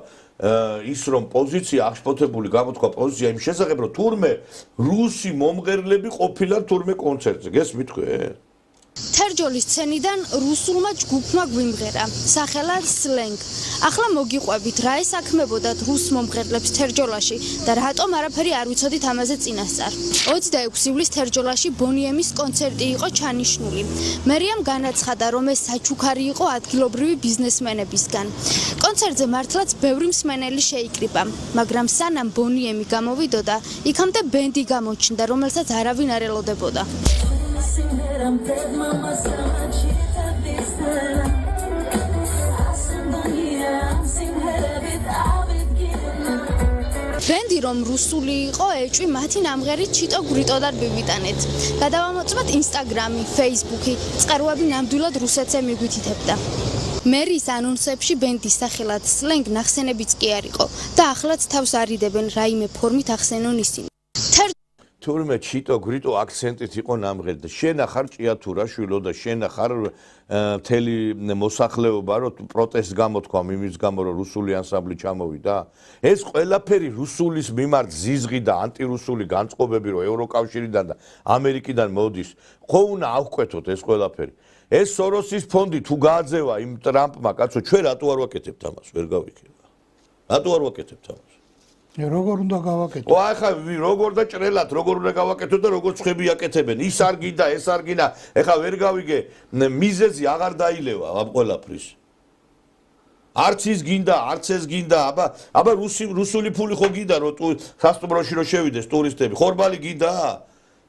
S1: ის რომ პოზიცია აღშფოთებული გამოთქვა პოზიცია იმ შესახებ რომ თურმე რუსი მომღერლები ყოფილან თურმე კონცერტზე გესმით თქვენ
S17: თერჯოლის სცენიდან რუსულმა ჯგუფმა გვიმღერა სახელად სლენგ. ახლა მოგიყვებით რა ესაქმებოდათ რუს მომღერლებს თერჯოლაში და რატომ არაფერი არ ვიცოდით ამაზე წინასწარ. 26 ივლის თერჯოლაში ბონიემის კონცერტი იყო ჩანიშნული. მერიამ განაცხადა რომ ეს საჩუქარი იყო ადგილობრივი ბიზნესმენებისგან. კონცერტზე მართლაც ბევრი მსმენელი შეიკრიბა, მაგრამ სანამ ბონიემი გამოვიდოდა, იქამდე ბენდი გამოჩნდა, რომელსაც არავინ არ ელოდებოდა. ბენდი რომ რუსული იყო, ეჭვი მათი ნამღერი ჩიტო გვრიტოდარ ბიბიტანეთ. გადავამოწმოთ ინსტაგრამი, ფეისბუქი, წყაროები ნამდვილად რუსეთზე მიგვითითებდა. მერის ანონსებში ბენდის სახელად სლენგ ნახსენებიც კი არ იყო და ახლაც თავს არიდებენ რაიმე ფორმით ახსენონ ისინი.
S1: თურმე ჩიტო გრიტო აქცენტით იყო ნამღერი და შენ ახარ ჭიათურაშვილო და შენ ახარ მთელი მოსახლეობა რომ პროტესტს გამოთქვა იმის გამო რომ რუსული ანსამბლი ჩამოვიდა ეს ყველაფერი რუსულის მიმართ ზიზღი და ანტირუსული განწყობები რომ ევროკავშირიდან და ამერიკიდან მოდის ხო უნდა ავკვეთოთ ეს ყველაფერი ეს სოროსის ფონდი თუ გააძევა იმ ტრამპმა კაცო ჩვენ რატო არ ვაკეთებთ ამას ვერ გავიქება რატო არ ვაკეთებთ ამას
S8: როგორ უნდა გავაკეთო?
S1: ახლა როგორ და ჭრელად, როგორ უნდა გავაკეთო და როგორ ცხები აკეთებენ. ის არ გინდა, ეს არ გინდა. ახლა ვერ გავიგე, მიზეზი აღარ დაილევა ამ ყველაფრის. არც ის გინდა, არც ეს გინდა. აბა რუსული ფული ხო გინდა, რომ სასტუმროში რომ შევიდეს ტურისტები. ხორბალი გინდა?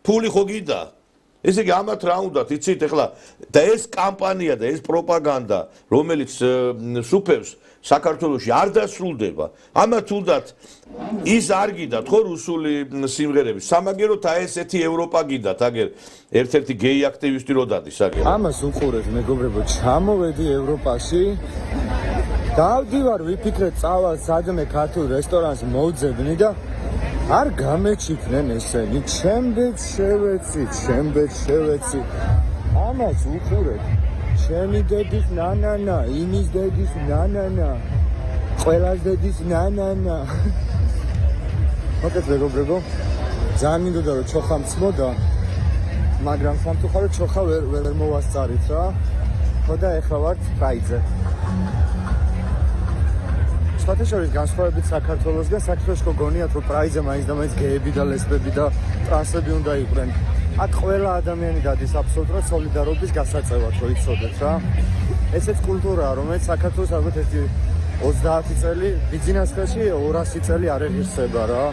S1: ფული ხო გინდა? ესე იგი ამათ რა უნდათ, იცით ახლა და ეს კამპანია და ეს პროპაგანდა, რომელიც სუფევს საქართველოში არ დასრულდება. ამათ უნდათ ის არ გიდათ ხო რუსული სიმღერები. სამაგეროთ აი ესეთი ევროპა გიდათ, აგერ ერთ-ერთი გეი აქტივისტი რო დადის, აგერ.
S14: ამას უყურეთ, მეგობრებო, ჩამოვედი ევროპაში. დავდივარ, ვიფიქრე წავალ სადმე ქართულ რესტორანს მოვძებნი და არ გამეჩიქნენ ესენი. ჩემბეც შევეცი. ამას უყურეთ. ჩემი დედის ნანანა, იმის დედის ნანანა, ყველას დედის ნანანა. მოკეთ მეგობრებო, ძალიან მინდოდა რომ ჩოხა მწმოდა, მაგრამ სამწუხაროდ ჩოხა ვერ მოვასწარით რა. ხო და ეხლა ვართ პრაიძზე. შტატეშორის განსხვავებით საქართველოსგან, საქართველოში გონიათ რომ პრაიძზე მაინც და მაინც გეები და ლესბები და ტრანსები უნდა იყვნენ. აქ ყველა ადამიანი დადის აბსოლუტურად სოლიდარობის გასაწევად, რომ იცოდეთ რა. ესეც კულტურაა, რომელიც საქართველოს ალბათ ერთი 30 წელი, ბიზნეს ხელში 200 წელი არ ეღირსება რა.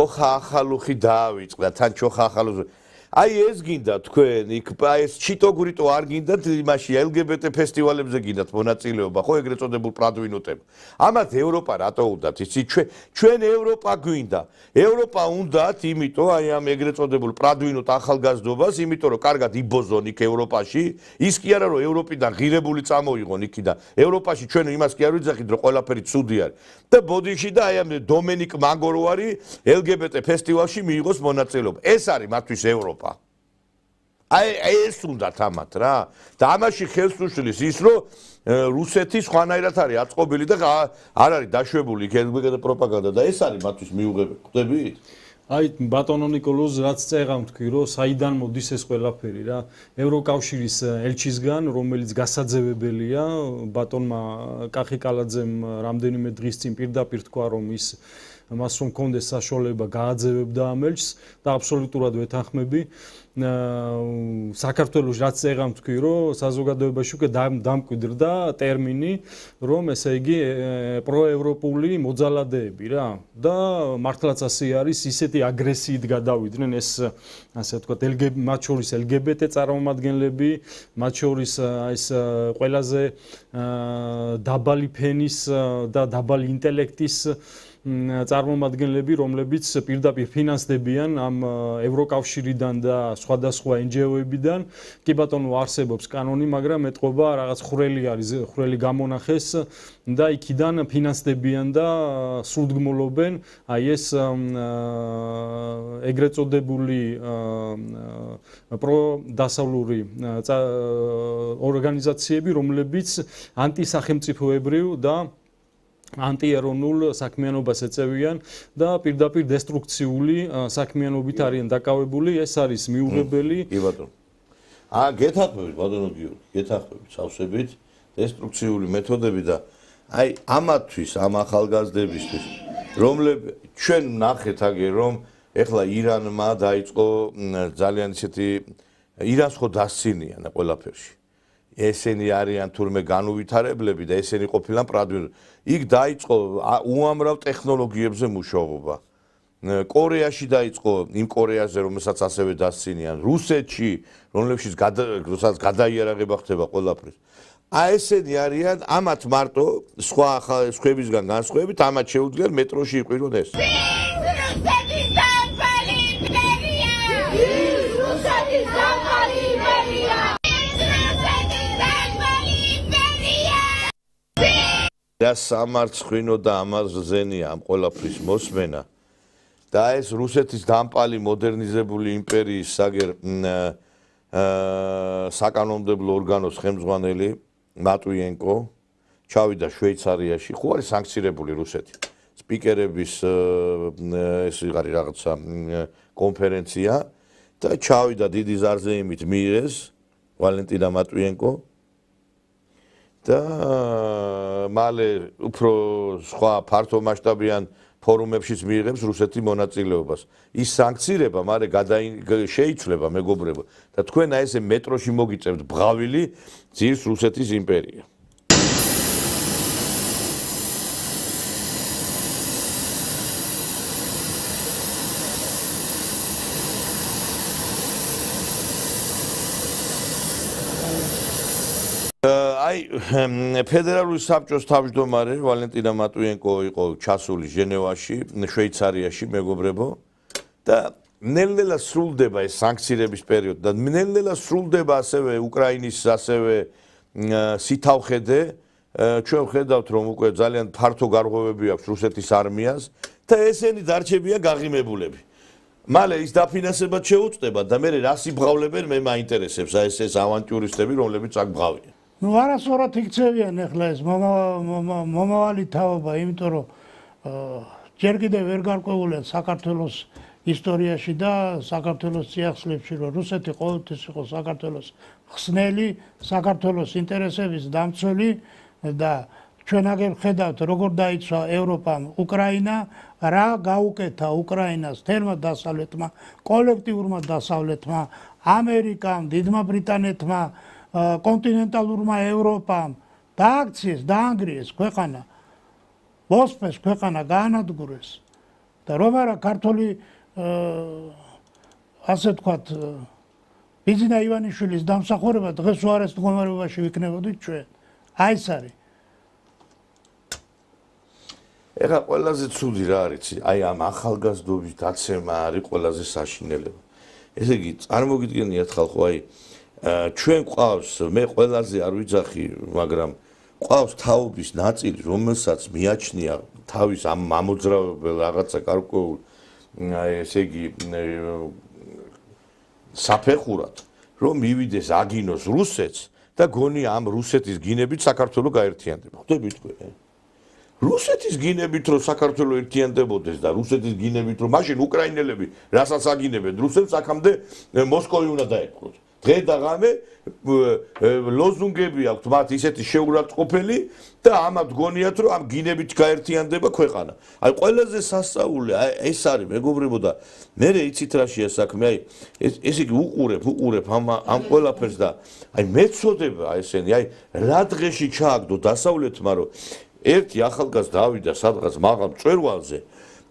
S1: ჩოხა ახალუხი დაავიწყდა, თან ჩოხა ახალუხი. აი ეს გინდა თქვენ, იქ ეს ჩიტო გურიტო არ გინდათ იმაში LGBT ფესტივალებზე გინდათ მონაწილეობა, ხო ეგრეთ წოდებულ პრადვინოტებ. ამათ ევროპა რატო უნდათ? იცი ჩვენ ევროპა გვინდა. ევროპა უნდათ, იმიტომ აი ამ ეგრეთ წოდებულ პრადვინოტ ახალგაზრდობას, იმიტომ რომ კარგად იბოზონ იქ ევროპაში, ის კი არა რომ ევროპიდან ღირებული წამოიღონ იქიდან. ევროპაში ჩვენ იმას კი არ ვიძახით რომ ყველაფერი ცუდი არის. და ბოდიში და აი ამ დომენიკ მაგოროვარი LGBT ფესტივალში მიიღოს მონაწილეობა. ეს არის მათთვის ევროპა. აი ეს უნდათ ამათ რა. და ამაში ხელს უშლის ის რომ რუსეთი სხვანაირად არის აწყობილი და არ არის დაშვებული LGBT პროპაგანდა და ეს არის მათთვის მიუღებელი. ხვდებით?
S6: აი ბატონო ნიკოლოზ რაც წეღავ თქვი რომ საიდან მოდის ეს ყველაფერი რა ევროკავშირის ელჩისგან რომელიც გასაძევებელია ბატონმა კახი კალაძემ რამდენიმე დღის წინ პირდაპირ თქვა რომ ის მას რომ კონდეს საშუალება გააძევებდა ამ ელჩს და აბსოლუტურად ვეთანხმები საქართველოს რაც წეგამ თქვი რომ საზოგადოებაში უკვე დამკვიდრდა ტერმინი რომ ესე იგი პროევროპული მოძალადეები რა და მართლაც ასე არის ისეთი აგრესიით გადავიდნენ ეს ასე ვთქვათ მათ შორის LGBT წარმომადგენლები მათ შორის ეს ყველაზე დაბალი ფენის და დაბალი ინტელექტის წარმომადგენლები, რომლებიც პირდაპირ ფინანსდებიან ამ ევროკავშირიდან და სხვადასხვა NGO-ებიდან. კი ბატონო არსებობს კანონი, მაგრამ ეთყობა რაღაც ხვრელი არის, ხვრელი გამონახეს და იქიდან ფინანსდებიან და სრულდგმულობენ აი ეს ეგრეთ წოდებული პროდასავლური ორგანიზაციები, რომლებიც ანტისახელმწიფოებრივ და ანტიეროვნულ საქმიანობას ეწევიან და პირდაპირ დესტრუქციული საქმიანობით არიან დაკავებული, ეს არის მიუღებელი.
S1: კი ბატონო. გეთახმებით ბატონო გიორგი, გეთახმებით სავსებით დესტრუქციული მეთოდები და აი ამათთვის, ამ ახალგაზრდებისთვის, რომლებიც ჩვენ ნახეთ აგე რომ ეხლა ირანმა დაიწყო ძალიან ისეთი ირანს ხო დასცინიან ყველაფერში. ესენი არიან თურმე განუვითარებლები და ესენი ყოფილან პრადვირ. იქ დაიწყო უამრავ ტექნოლოგიებზე მუშაობა. კორეაში დაიწყო იმ კორეაზე, რომელსაც ასევე დასცინიან, რუსეთში, რომლებშიც გადაიარაღება ხდება ყველაფრის. ესენი არიან ამათ მარტო სხვა სხვებისგან განსხვავებით, ამათ შეუძლიათ მეტროში იყვირონ ეს. და სამარცხვინო და ამაზენია ამ ყველაფრის მოსმენა და ეს რუსეთის დამპალი მოდერნიზებული იმპერიის საკანონმდებლო ორგანოს ხელმძღვანელი მატვიენკო ჩავიდა შვეიცარიაში, ხო არის სანქცირებული რუსეთი. სპიკერების ეს არის რაღაცა კონფერენცია და ჩავიდა დიდი ზარზეიმით მიიღეს ვალენტინა მატვიენკო და მალე უფრო სხვა ფართო მასშტაბიან ფორუმებშიც მიიღებს რუსეთი მონაწილეობას. ის სანქცირება მალე შეიცვლება მეგობრებო და თქვენ აი ესე მეტროში მოგიწევთ ბღავილი ძირს რუსეთის იმპერია. ფედერალური საბჭოს თავმჯდომარე ვალენტინა მატვიენკო იყო ჩასული ჟენევაში, შვეიცარიაში მეგობრებო და ნელ-ნელა სრულდება ეს სანქცირების პერიოდი და ნელ-ნელა სრულდება ასევე უკრაინის ასევე სითავხედე. ჩვენ ხედავთ რომ უკვე ძალიან ფართო გარღვევები აქვს რუსეთის არმიას და ესენი დარჩებიან გაღიმებულები. მალე ის დაფინანსებად შეუწყდება და მე რას იბღავლებენ მე მაინტერესებს აი ეს ავანტიურისტები რომლებიც აქ ბღავიან.
S8: არასწორად იქცევიან ახლა ეს მომავალი თავობა, იმიტომ რომ ჯერ კიდევ ვერ გარკვეულია საქართველოს ისტორიაში და საქართველოს წიაღსლებში, რომ რუსეთი ყოველთვის იყო საქართველოს ხსნელი, საქართველოს ინტერესების დამცველი და ჩვენ აგერ ხედავთ როგორ დაიცვა ევროპამ უკრაინა, რა გაუკეთა უკრაინას თერმა დასავლეთმა, კოლექტიურმა დასავლეთმა, ამერიკამ, დიდმა ბრიტანეთმა, კონტინენტალურმა ევროპამ დააქციეს, დაანგრიეს ქვეყანა, მოსპეს ქვეყანა, გაანადგურეს და რომ არა ქართული ასე თქვათ ბიზნა ივანიშვილის დამსახურება დღეს უარეს მდგომარეობაში ვიქნებოდით ჩვენ. აი ეს არის.
S1: ეხლა ყველაზე ცუდი რა არის, აი ამ ახალგაზრდობის დაცემა არის ყველაზე საშინელება. ესე იგი წარმოგიდგენიათ ხალხო, აი ჩვენ ყავს, მე ყველაზე არ ვიძახი, მაგრამ ყავს თაობის ნაწილი, რომელსაც მიაჩნია თავის ამ ამოძრავებელ რაღაცა გარკვეულ ესე იგი საფეხურად, რომ მივიდეს აგინოს რუსეთს და გონი ამ რუსეთის გინებით საქართველო გაერთიანდება. ხვდებით თქვენ? რუსეთის გინებით რომ საქართველო ერთიანდებოდეს და რუსეთის გინებით რომ მაშინ უკრაინელები რასაც აგინებენ რუსებს აქამდე მოსკოვი უნდა დაეპყროთ. დღე და ღამე ლოზუნგები აქვთ მათ ისეთი შეურაცხყოფელი და ამათ გონიათ რომ ამ გინებით გაერთიანდება ქვეყანა. აი ყველაზე სასწაული ეს არის მეგობრებო და მე იცით რა შეა საქმე, აი ესე იგი უყურებ ამ ყველაფერს და აი მეწოდება ესენი, აი რა დღეში ჩააგდო დასავლეთმა რომ ერთი ახალგაზრდა დავიდა სადღაც მაღალ მწვერვალზე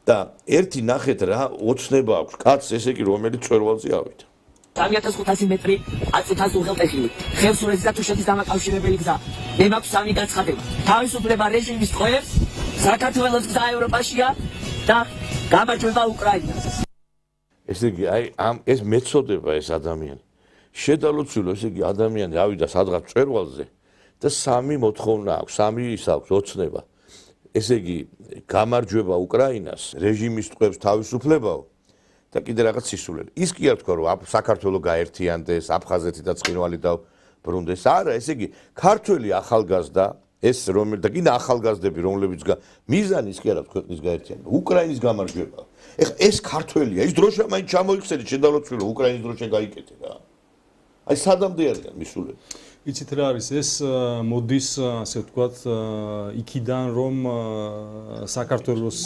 S1: და ერთი ნახეთ რა ოცნება აქვს კაცს ესე იგი რომელიც მწვერვალზე ავიდა.
S18: 3500 მეტრი 1000 უღელტეხილი ხელსურეთის და თუშეთის დამაკავშირებელი გზა მე მაქვს სამი გაცხადება თავისუფლება რეჟიმის ტყვეებს საქართველოს გზა ევროპაშია და გამარჯვება უკრაინას
S1: ესე იგი აი ამ ეს მეწოდება ეს ადამიანი შედალოცულო ესე იგი ადამიანი ავიდა სადღაც მწვერვალზე და სამი მოთხოვნა აქვს სამი ის აქვს ოცნება ესე იგი გამარჯვება უკრაინას რეჟიმის ტყვეებს თავისუფლებაო და კიდე რაღაც სისულელი. ის კი არ თქვა რომ საქართველოს გაერთიანდეს, აფხაზეთი და ცხინვალი დაბრუნდეს. არა, ესე იგი ქართველი ახალგაზრდა, ეს რომელიც და კიდე ახალგაზრდები, რომლებიც მიზანი ის კი არა ქვეყნის გაერთიანება, უკრაინის გამარჯვება. ეხლა ეს ქართველია, ის დროშა მაინც ჩამოიქცეთ შედალოცულო უკრაინის დროშა გაიკეთე რა. აი სადამდე არიან მისულები.
S6: იცით რა არის ეს მოდის ასე ვთქვათ იქიდან რომ საქართველოს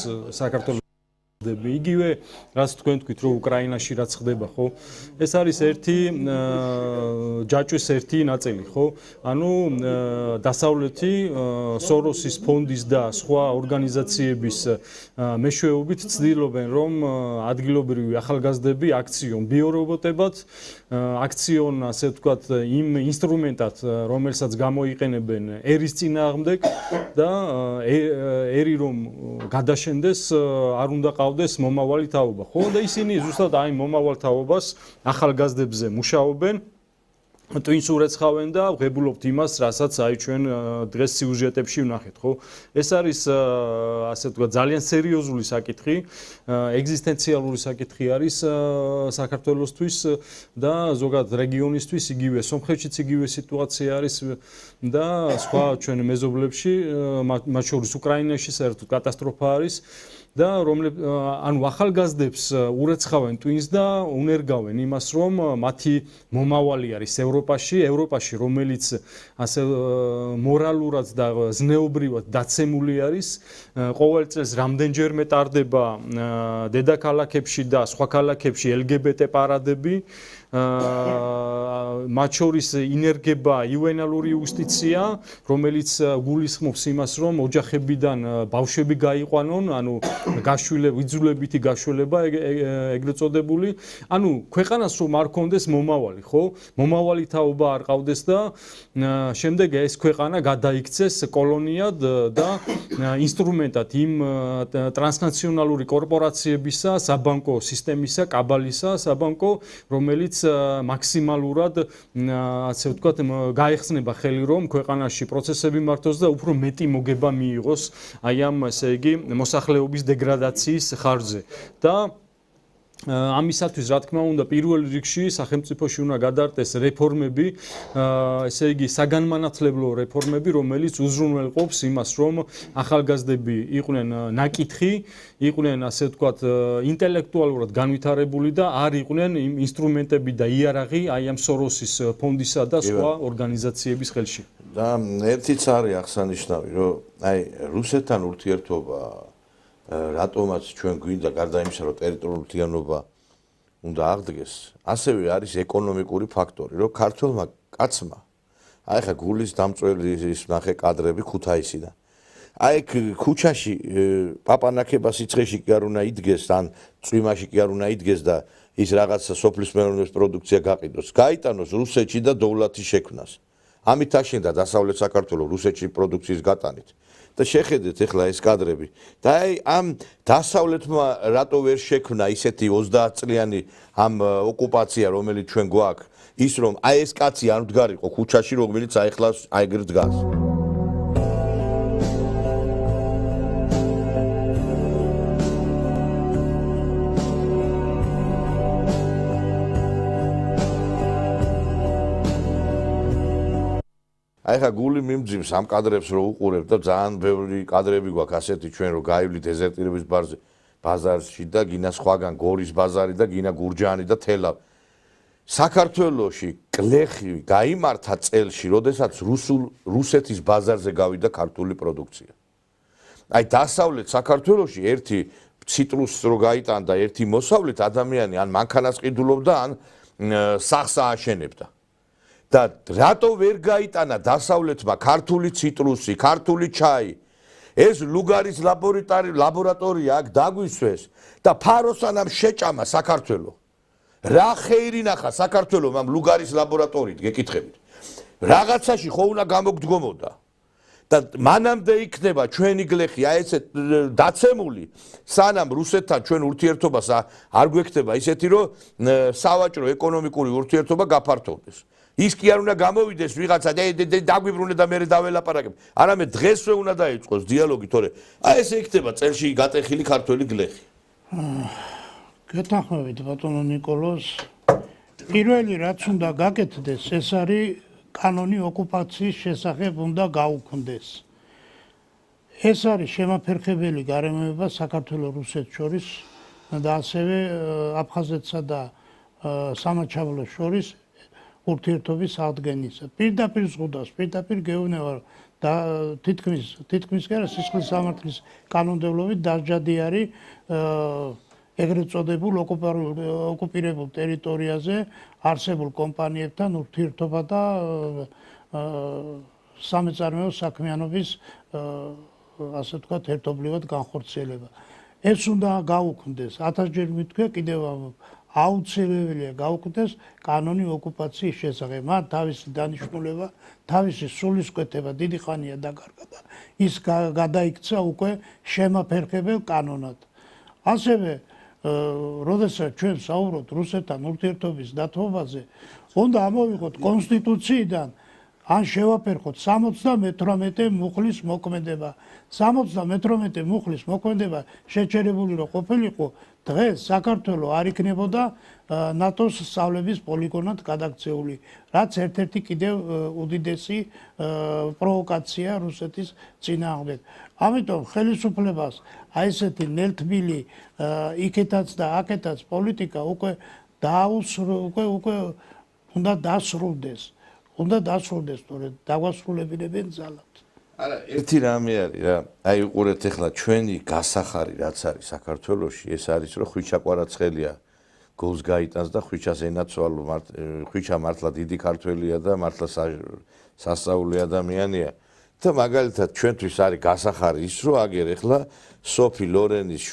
S6: იგივე რაც თქვენ თქვით რომ უკრაინაში რაც ხდება ხო ეს არის ერთი ჯაჭვის ერთი ნაწილი ხო ანუ დასავლეთი სოროსის ფონდის და სხვა ორგანიზაციების მეშვეობით ცდილობენ რომ ადგილობრივი ახალგაზრდები აქციონ ბიორობოტებად აქციონ ასე ვთქვათ იმ ინსტრუმენტად რომელსაც გამოიყენებენ ერის წინააღმდეგ და ერი რომ გადაშენდეს არ უნდა ყავდეს მომავალი თაობა ხო და ისინი ზუსტად აი მომავალ თაობას ახალგაზრდებზე მუშაობენ twins ურეცხავენ და ღებულობთ იმას რასაც აი ჩვენ დღეს სიუჟეტებში ვნახეთ ხო ეს არის ასე ვთქვათ ძალიან სერიოზული საკითხი ეგზისტენციალური საკითხი არის საქართველოსთვის და ზოგადად რეგიონისთვის იგივე სომხეთშიც იგივე სიტუაცია არის და სხვა ჩვენ მეზობლებში მათ შორის უკრაინაში საერთოდ კატასტროფა არის და ანუ ახალგაზრდებს ურეცხავენ twins და უნერგავენ იმას რომ მათი მომავალი არის ევროპაში რომელიც ასე მორალურად და ზნეობრივად დაცემული არის ყოველ წელს რამდენჯერმე ტარდება დედაქალაქებში და სხვა ქალაქებში LGBT პარადები მათ შორის ინერგება იუვენალური იუსტიცია რომელიც გულისხმობს იმას რომ ოჯახებიდან ბავშვები გაიყვანონ ანუ ვიძულებითი გაშველება ეგრეთ წოდებული ანუ ქვეყანას რომ არ კონდეს მომავალი ხო მომავალი თაობა არ ყავდეს და შემდეგ ეს ქვეყანა გადაიქცეს კოლონიად და ინსტრუმენტად იმ ტრანსნაციონალური კორპორაციებისა საბანკო სისტემისა კაბალისა საბანკო რომელიც მაქსიმალურად ასე ვთქვათ გაეხსნება ხელი რომ ქვეყანაში პროცესები მართოს და უფრო მეტი მოგება მიიღოს აი ამ ესე იგი მოსახლეობის დეგრადაციის ხარჯზე და ამისათვის რა თქმა უნდა პირველ რიგში სახელმწიფოში უნდა გადაარტეს რეფორმები ესე იგი საგანმანათლებლო რეფორმები რომელიც უზრუნველყოფს იმას რომ ახალგაზრდები იყვნენ ნაკითხი იყვნენ ასე ვთქვათ ინტელექტუალურად განვითარებული და არ იყვნენ იმ ინსტრუმენტები და იარაღი აი ამ სოროსის ფონდისა და სხვა ორგანიზაციების ხელში
S1: და ერთიც არის აღსანიშნავი რომ აი რუსეთთან ურთიერთობა რატომაც ჩვენ გვინდა გარდა იმისა რომ ტერიტორიული მთლიანობა უნდა აღდგეს ასევე არის ეკონომიკური ფაქტორი რომ ქართველმა კაცმა აი ხა გულის დამწვერის ნახე კადრები ქუთაისიდან აი ქუჩაში პაპანაკება სიცხეში კი არ უნდა იდგეს ან წვიმაში კი არ უნდა იდგეს და ის რაღაცა სოფლის მეურნეობის პროდუქცია გაყიდოს გაიტანოს რუსეთში და დოვლათის შექმნას ამით აშენდა დასავლეთ საქართველოს რუსეთში პროდუქციის გატანით და შეხედეთ ახლა ეს კადრები და აი ამ დასავლეთმა რატო ვერ შექმნა ისეთი 30 წლიანი ამ ოკუპაცია რომელიც ჩვენ გვაქვს ის რომ აი ეს კაცი არ მდგარიყო ქუჩაში რომელიც აი ახლა აი ეგრე დგას აი ხა გული მიმძიმს ამ კადრებს რო უყურებ და ძალიან ბევრი კადრები გვაქვს ასეთი ჩვენ რო გაივლით დეზერტირების ბაზარში და გინა სხვაგან გორის ბაზარი და გინა გურჯაანი და თელავ საქართველოში გლეხი გაიმართა წელში, როდესაც რუსეთის ბაზარზე გავიდა ქართული პროდუქცია. აი დასავლეთ საქართველოში ერთი ციტრუსს რო გაიტანდა, ერთი მოსავლით ადამიანი ან მანქანას ყიდულობდა, ან სახლს ააშენებდა. და რატო ვერ გაიტანა დასავლეთმა ქართული ციტრუსი, ქართული ჩაი? ეს ლუგარის ლაბორატორია აქ დაგვისვეს და ფაროსანამ შეჭამა საქართველო. რა ხეირი ნახა საქართველომ ამ ლუგარის ლაბორატორიით გეკითხებით. რაღაცაში ხო უნდა გამოგდგომოდა. და მანამდე იქნება ჩვენი გლეხი აი ესეთ დაცემული, სანამ რუსეთთან ჩვენ ურთიერთობას არ გვექნება ისეთი, რომ სავაჭრო ეკონომიკური ურთიერთობა გაფართოვდეს. ის კი არ უნდა გამოვიდეს ვიღაცა დაგვიბრუნე და მე დაველაპარაკებ. არამედ დღესვე უნდა დაიწყოს დიალოგი, თორე აი ესე იქნება წელში გატეხილი ქართველი გლეხი.
S8: გეთანხმებით ბატონო ნიკოლოზ, პირველი რაც უნდა გაკეთდეს, ეს არის კანონი ოკუპაციის შესახებ უნდა გაუქმდეს. ეს არის შემაფერხებელი გარემოება საქართველოს რუსეთს შორის და ასევე აფხაზეთსა და სამაჩაბლოს შორის ურთიერთობის აღდგენისა. პირდაპირ ზღუდავს, პირდაპირ გეუბნება და თითქმის კი არა სისხლის სამართლის კანონმდებლობით დასჯადი არის ეგრეთ წოდებულ ოკუპირებულ ტერიტორიაზე არსებულ კომპანიებთან ურთიერთობა და სამეწარმეო საქმიანობის ასე ვთქვათ ერთობლივად განხორციელება. ეს უნდა გაუქმდეს. 1000-ჯერ მითქვია კიდევ აუცილებელია გაუქმდეს კანონი ოკუპაციის შესახებ. მათ თავისი დანიშნულება, თავისი სულისკვეთება დიდი ხანია დაკარგა და ის გადაიქცა უკვე შემაფერხებელ კანონად. ასევე როდესაც ჩვენ საუბრობთ რუსეთთან ურთიერთობის დათმობაზე, უნდა ამოვიღოთ კონსტიტუციიდან ან შევაფერხოთ 78 მუხლის მოქმედება. 78 მუხლის მოქმედება შეჩერებული რო ყოფილიყო, დღეს საქართველოს არ იქნებოდა ნატოს სწავლების პოლიგონად გადაქცეული, რაც ერთ-ერთი კიდევ უდიდესი პროვოკაცია რუსეთის წინააღმდეგ. ამიტომ ხელისუფლებას აი ესეთი ნელთბილი იქეთაც და აქეთაც პოლიტიკა უკვე უნდა დასრულდეს. უნდა დასრულდეს, თორემ დაგვასრულებინებენ ძალად.
S1: არა, ერთი რამე არის რა. აი უყურეთ ახლა ჩვენი გასახარი რაც არის საქართველოში, ეს არის რომ ხვიჩა კვარაცხელია გოლს გაიტანს და ხვიჩას ენაცვალო, ხვიჩა მართლა დიდი ქართველია და მართლა სასწაული ადამიანია. და მაგალითად ჩვენთვის არის გასახარი ის რომ აგერ ახლა სოფი ლორენის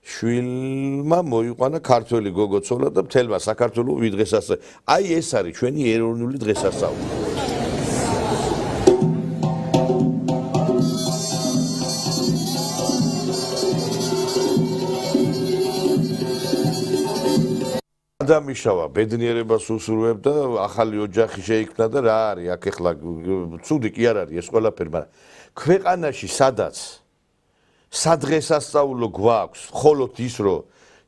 S1: შვილმა მოიყვანა ქართველი გოგოცოლა და მთელმა საქართველოს ვიდღესასწაული. აი ეს არის ჩვენი ეროვნული დღესასწაული. ადამიშავა ბედნიერებას უსურვებ და ახალი ოჯახი შეიქმნა და რა არის აქ ახლა ცუდი კი არ არის ეს ყველაფერი, მაგრამ ქვეყანაში სადაც სადღესასწაულო გვაქვს, მხოლოდ ის რომ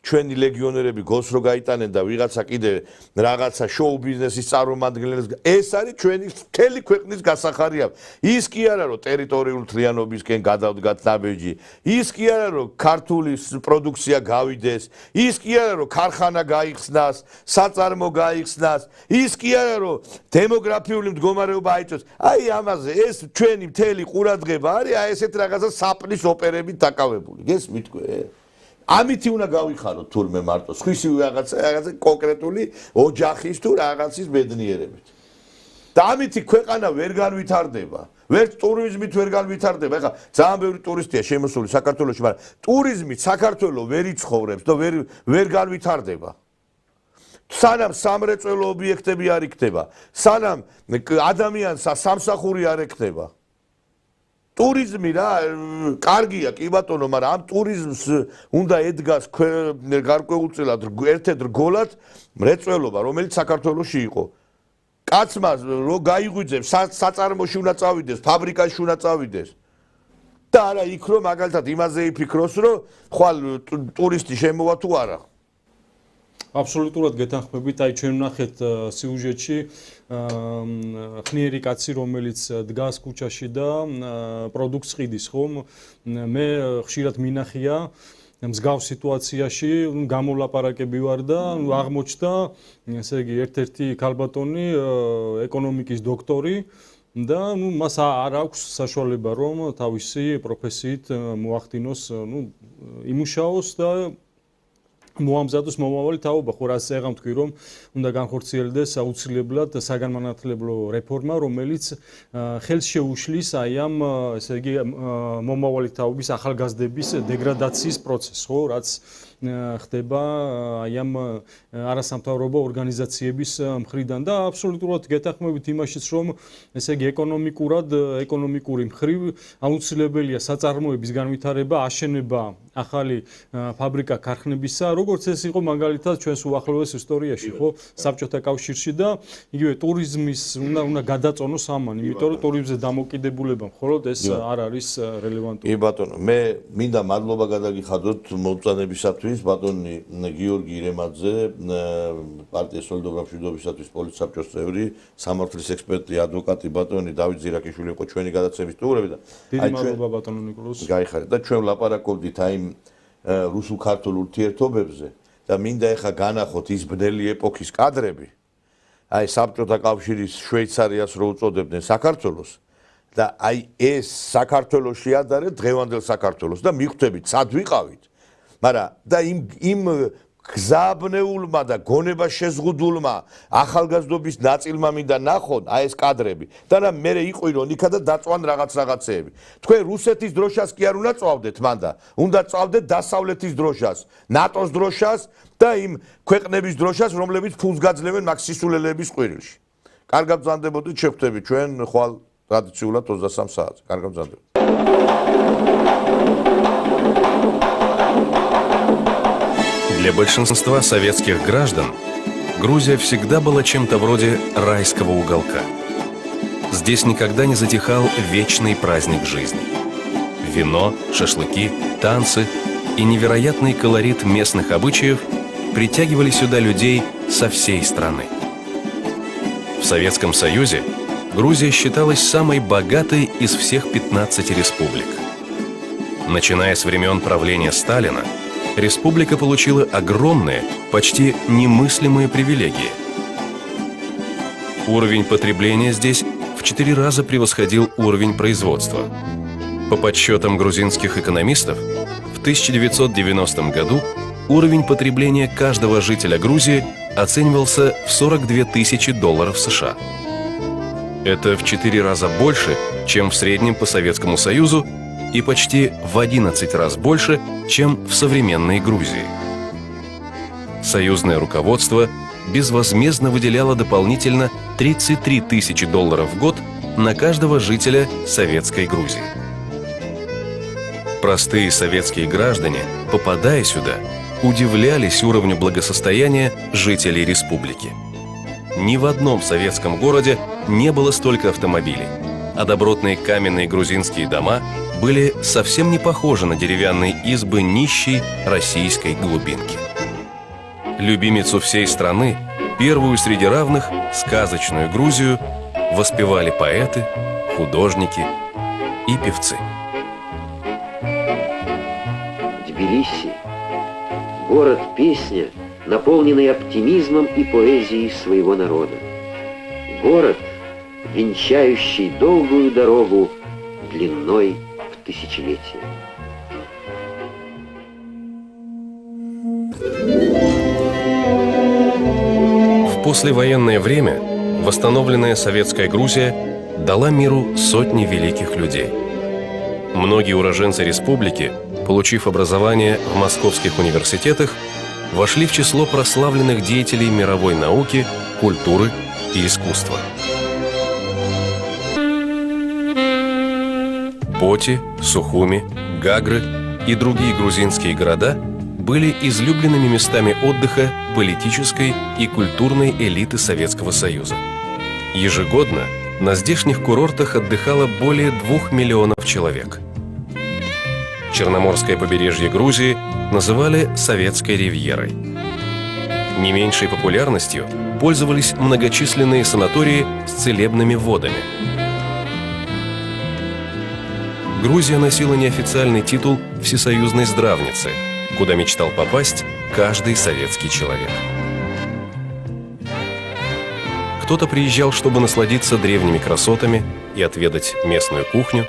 S1: ჩვენი ლეგიონერები გოლს რო გაიტანენ და ვიღაცა კიდე რაღაცა შოუ ბიზნესის წარმომადგენლებს, ეს არის ჩვენი მთელი ქვეყნის გასახარია. ის კი არა რომ ტერიტორიული თლიანობისკენ გადავდგათ ნაბეჯი, ის კი არა რომ ქართული პროდუქცია გავიდეს, ის კი არა რომ ქარხანა გაიხსნას, საწარმო გაიხსნას, ის კი არა რომ დემოგრაფიული მდგომარეობა აიწოს. აი ამაზე ეს ჩვენი მთელი ყურადღება არის აი ესეთ რაღაცა საპნის ოპერებით დაკავებული. გესმით თქვენ? ამითი უნდა გავიხაროთ თურმე მარტო სხვისი რაღაცა კონკრეტული ოჯახის თუ რაღაცის ბედნიერებით. და ამითი ქვეყანა ვერ განვითარდება. ვერ ტურიზმით ვერ განვითარდება. ეხლა ძალიან ბევრი ტურისტია შემოსული საქართველოში, მაგრამ ტურიზმით საქართველოს ვერ იცხოვრებს და ვერ განვითარდება. სანამ სამრეწველო ობიექტები არ იქნება, სანამ ადამიანსა სამსახური არ ექნება. ტურიზმი რა, კარგია კი ბატონო, მაგრამ ამ ტურიზმს უნდა ედგას გარკვეულწილად ერთ-ერთ რგოლად მრეწველობა, რომელიც საქართველოში იყო. კაცმა რო გაიღვიძებს, საწარმოში უნდა წავიდეს, ფაბრიკაში უნდა წავიდეს. და არა იქ რომ მაგალითად იმაზე იფიქროს, რომ ხვალ ტურისტი შემოვა თუ არა.
S6: აბსოლუტურად გეთანხმებით, აი ჩვენ ვნახეთ სიუჟეტში ხნიერი კაცი, რომელიც დგას ქუჩაში და პროდუქტს ყიდის, ხომ? მე ხშირად მინახია მსგავს სიტუაციაში გამოლაპარაკები ვარ და აღმოჩნდა, ესე იგი, ერთ-ერთი ქალბატონი ეკონომიკის დოქტორი და მას არ აქვს საშუალება რომ თავისი პროფესიით მოახდინოს, იმუშაოს და მოამზადოს მომავალი თაობა. ხო რაც წეგამ თქვი რომ უნდა განხორციელდეს აუცილებლად საგანმანათლებლო რეფორმა, რომელიც ხელს შეუშლის აი ამ ესე იგი მომავალი თაობის ახალგაზრდების დეგრადაციის პროცესს, ხო, რაც ხდება აი ამ არასამთავრობო ორგანიზაციების მხრიდან და აბსოლუტურად გეთანხმებით იმაშიც რომ ესე იგი ეკონომიკური მხრივ აუცილებელია საწარმოების განვითარება, აშენება ახალი ფაბრიკა ქარხნებისა, როგორც ეს იყო მაგალითად ჩვენს უახლოეს ისტორიაში, ხო, საბჭოთა კავშირში და იგივე ტურიზმის უნდა გადაწონოს ამან, იმიტომ რომ ტურიზმზე დამოკიდებულება მხოლოდ ეს არ არის რელევანტური.
S1: კი ბატონო, მე მინდა მადლობა გადაგიხადოთ მობრძანებისათვის ბატონი გიორგი ირემაძე, პარტიის სოლიდარობა მშვიდობისათვის პოლიტსაბჭოს წევრი, სამართლის ექსპერტი, ადვოკატი ბატონი დავით ზირაკიშვილი იყო ჩვენი გადაცემის სტუმრები და
S6: დიდი მადლობა ბატონო ნიკოლოზ.
S1: გაიხარეთ და ჩვენ ვლაპარაკობდით აი რუსულ-ქართულ ურთიერთობებზე და მინდა ეხა განახოთ ის ბნელი ეპოქის კადრები, აი საბჭოთა კავშირის შვეიცარიას რო უწოდებდნენ საქართველოს და აი ეს საქართველოში ადარეთ დღევანდელ საქართველოს და მიხვდებით სად ვიყავით, მაგრამ და იმ გზაბნეულმა და გონება შეზღუდულმა ახალგაზრდობის ნაწილმა მინდა ნახონ აი ეს კადრები და რა მე იყვირონ იქა და დაწვან რაღაცეები. თქვენ რუსეთის დროშას კი არ უნდა წვავდეთ მანდა, უნდა წვავდეთ დასავლეთის დროშას, ნატოს დროშას და იმ ქვეყნების დროშას, რომლებიც ფულს გაძლევენ მაგ სისულელეების ყვირილში. კარგად ბრძანდებოდით, შეხვდებით ჩვენ ხვალ ტრადიციულად 23 საათზე. კარგად ბრძანდებოდით.
S19: Для большинства советских граждан Грузия всегда была чем-то вроде райского уголка. Здесь никогда не затихал вечный праздник жизни. Вино, шашлыки, танцы и невероятный колорит местных обычаев притягивали сюда людей со всей страны. В Советском Союзе Грузия считалась самой богатой из всех 15 республик. Начиная с времен правления Сталина, республика получила огромные, почти немыслимые привилегии. Уровень потребления здесь в 4 раза превосходил уровень производства. По подсчетам грузинских экономистов, в 1990 году уровень потребления каждого жителя Грузии оценивался в $42 тысячи США. Это в 4 раза больше, чем в среднем по Советскому Союзу, и почти в 11 раз больше, чем в современной Грузии. Союзное руководство безвозмездно выделяло дополнительно $33 тысячи в год на каждого жителя Советской Грузии. Простые советские граждане, попадая сюда, удивлялись уровню благосостояния жителей республики. Ни в одном советском городе не было столько автомобилей, а добротные каменные грузинские дома были совсем не похожи на деревянные избы нищей российской глубинки. Любимицу всей страны, первую среди равных, сказочную Грузию, воспевали поэты, художники и певцы.
S20: Тбилиси – город-песня, наполненный оптимизмом и поэзией своего народа. Город, венчающий долгую дорогу длиной в тысячелетия.
S19: В послевоенное время восстановленная советская Грузия дала миру сотни великих людей. Многие уроженцы республики, получив образование в московских университетах, вошли в число прославленных деятелей мировой науки, культуры и искусства. Поти, Сухуми, Гагры и другие грузинские города были излюбленными местами отдыха политической и культурной элиты Советского Союза. Ежегодно на здешних курортах отдыхало более 2 миллионов человек. Черноморское побережье Грузии называли Советской ривьерой. Не меньшей популярностью пользовались многочисленные санатории с целебными водами. Грузия носила неофициальный титул всесоюзной здравницы, куда мечтал попасть каждый советский человек. Кто-то приезжал, чтобы насладиться древними красотами и отведать местную кухню,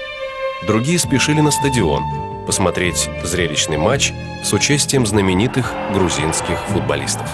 S19: другие спешили на стадион посмотреть зрелищный матч с участием знаменитых грузинских футболистов.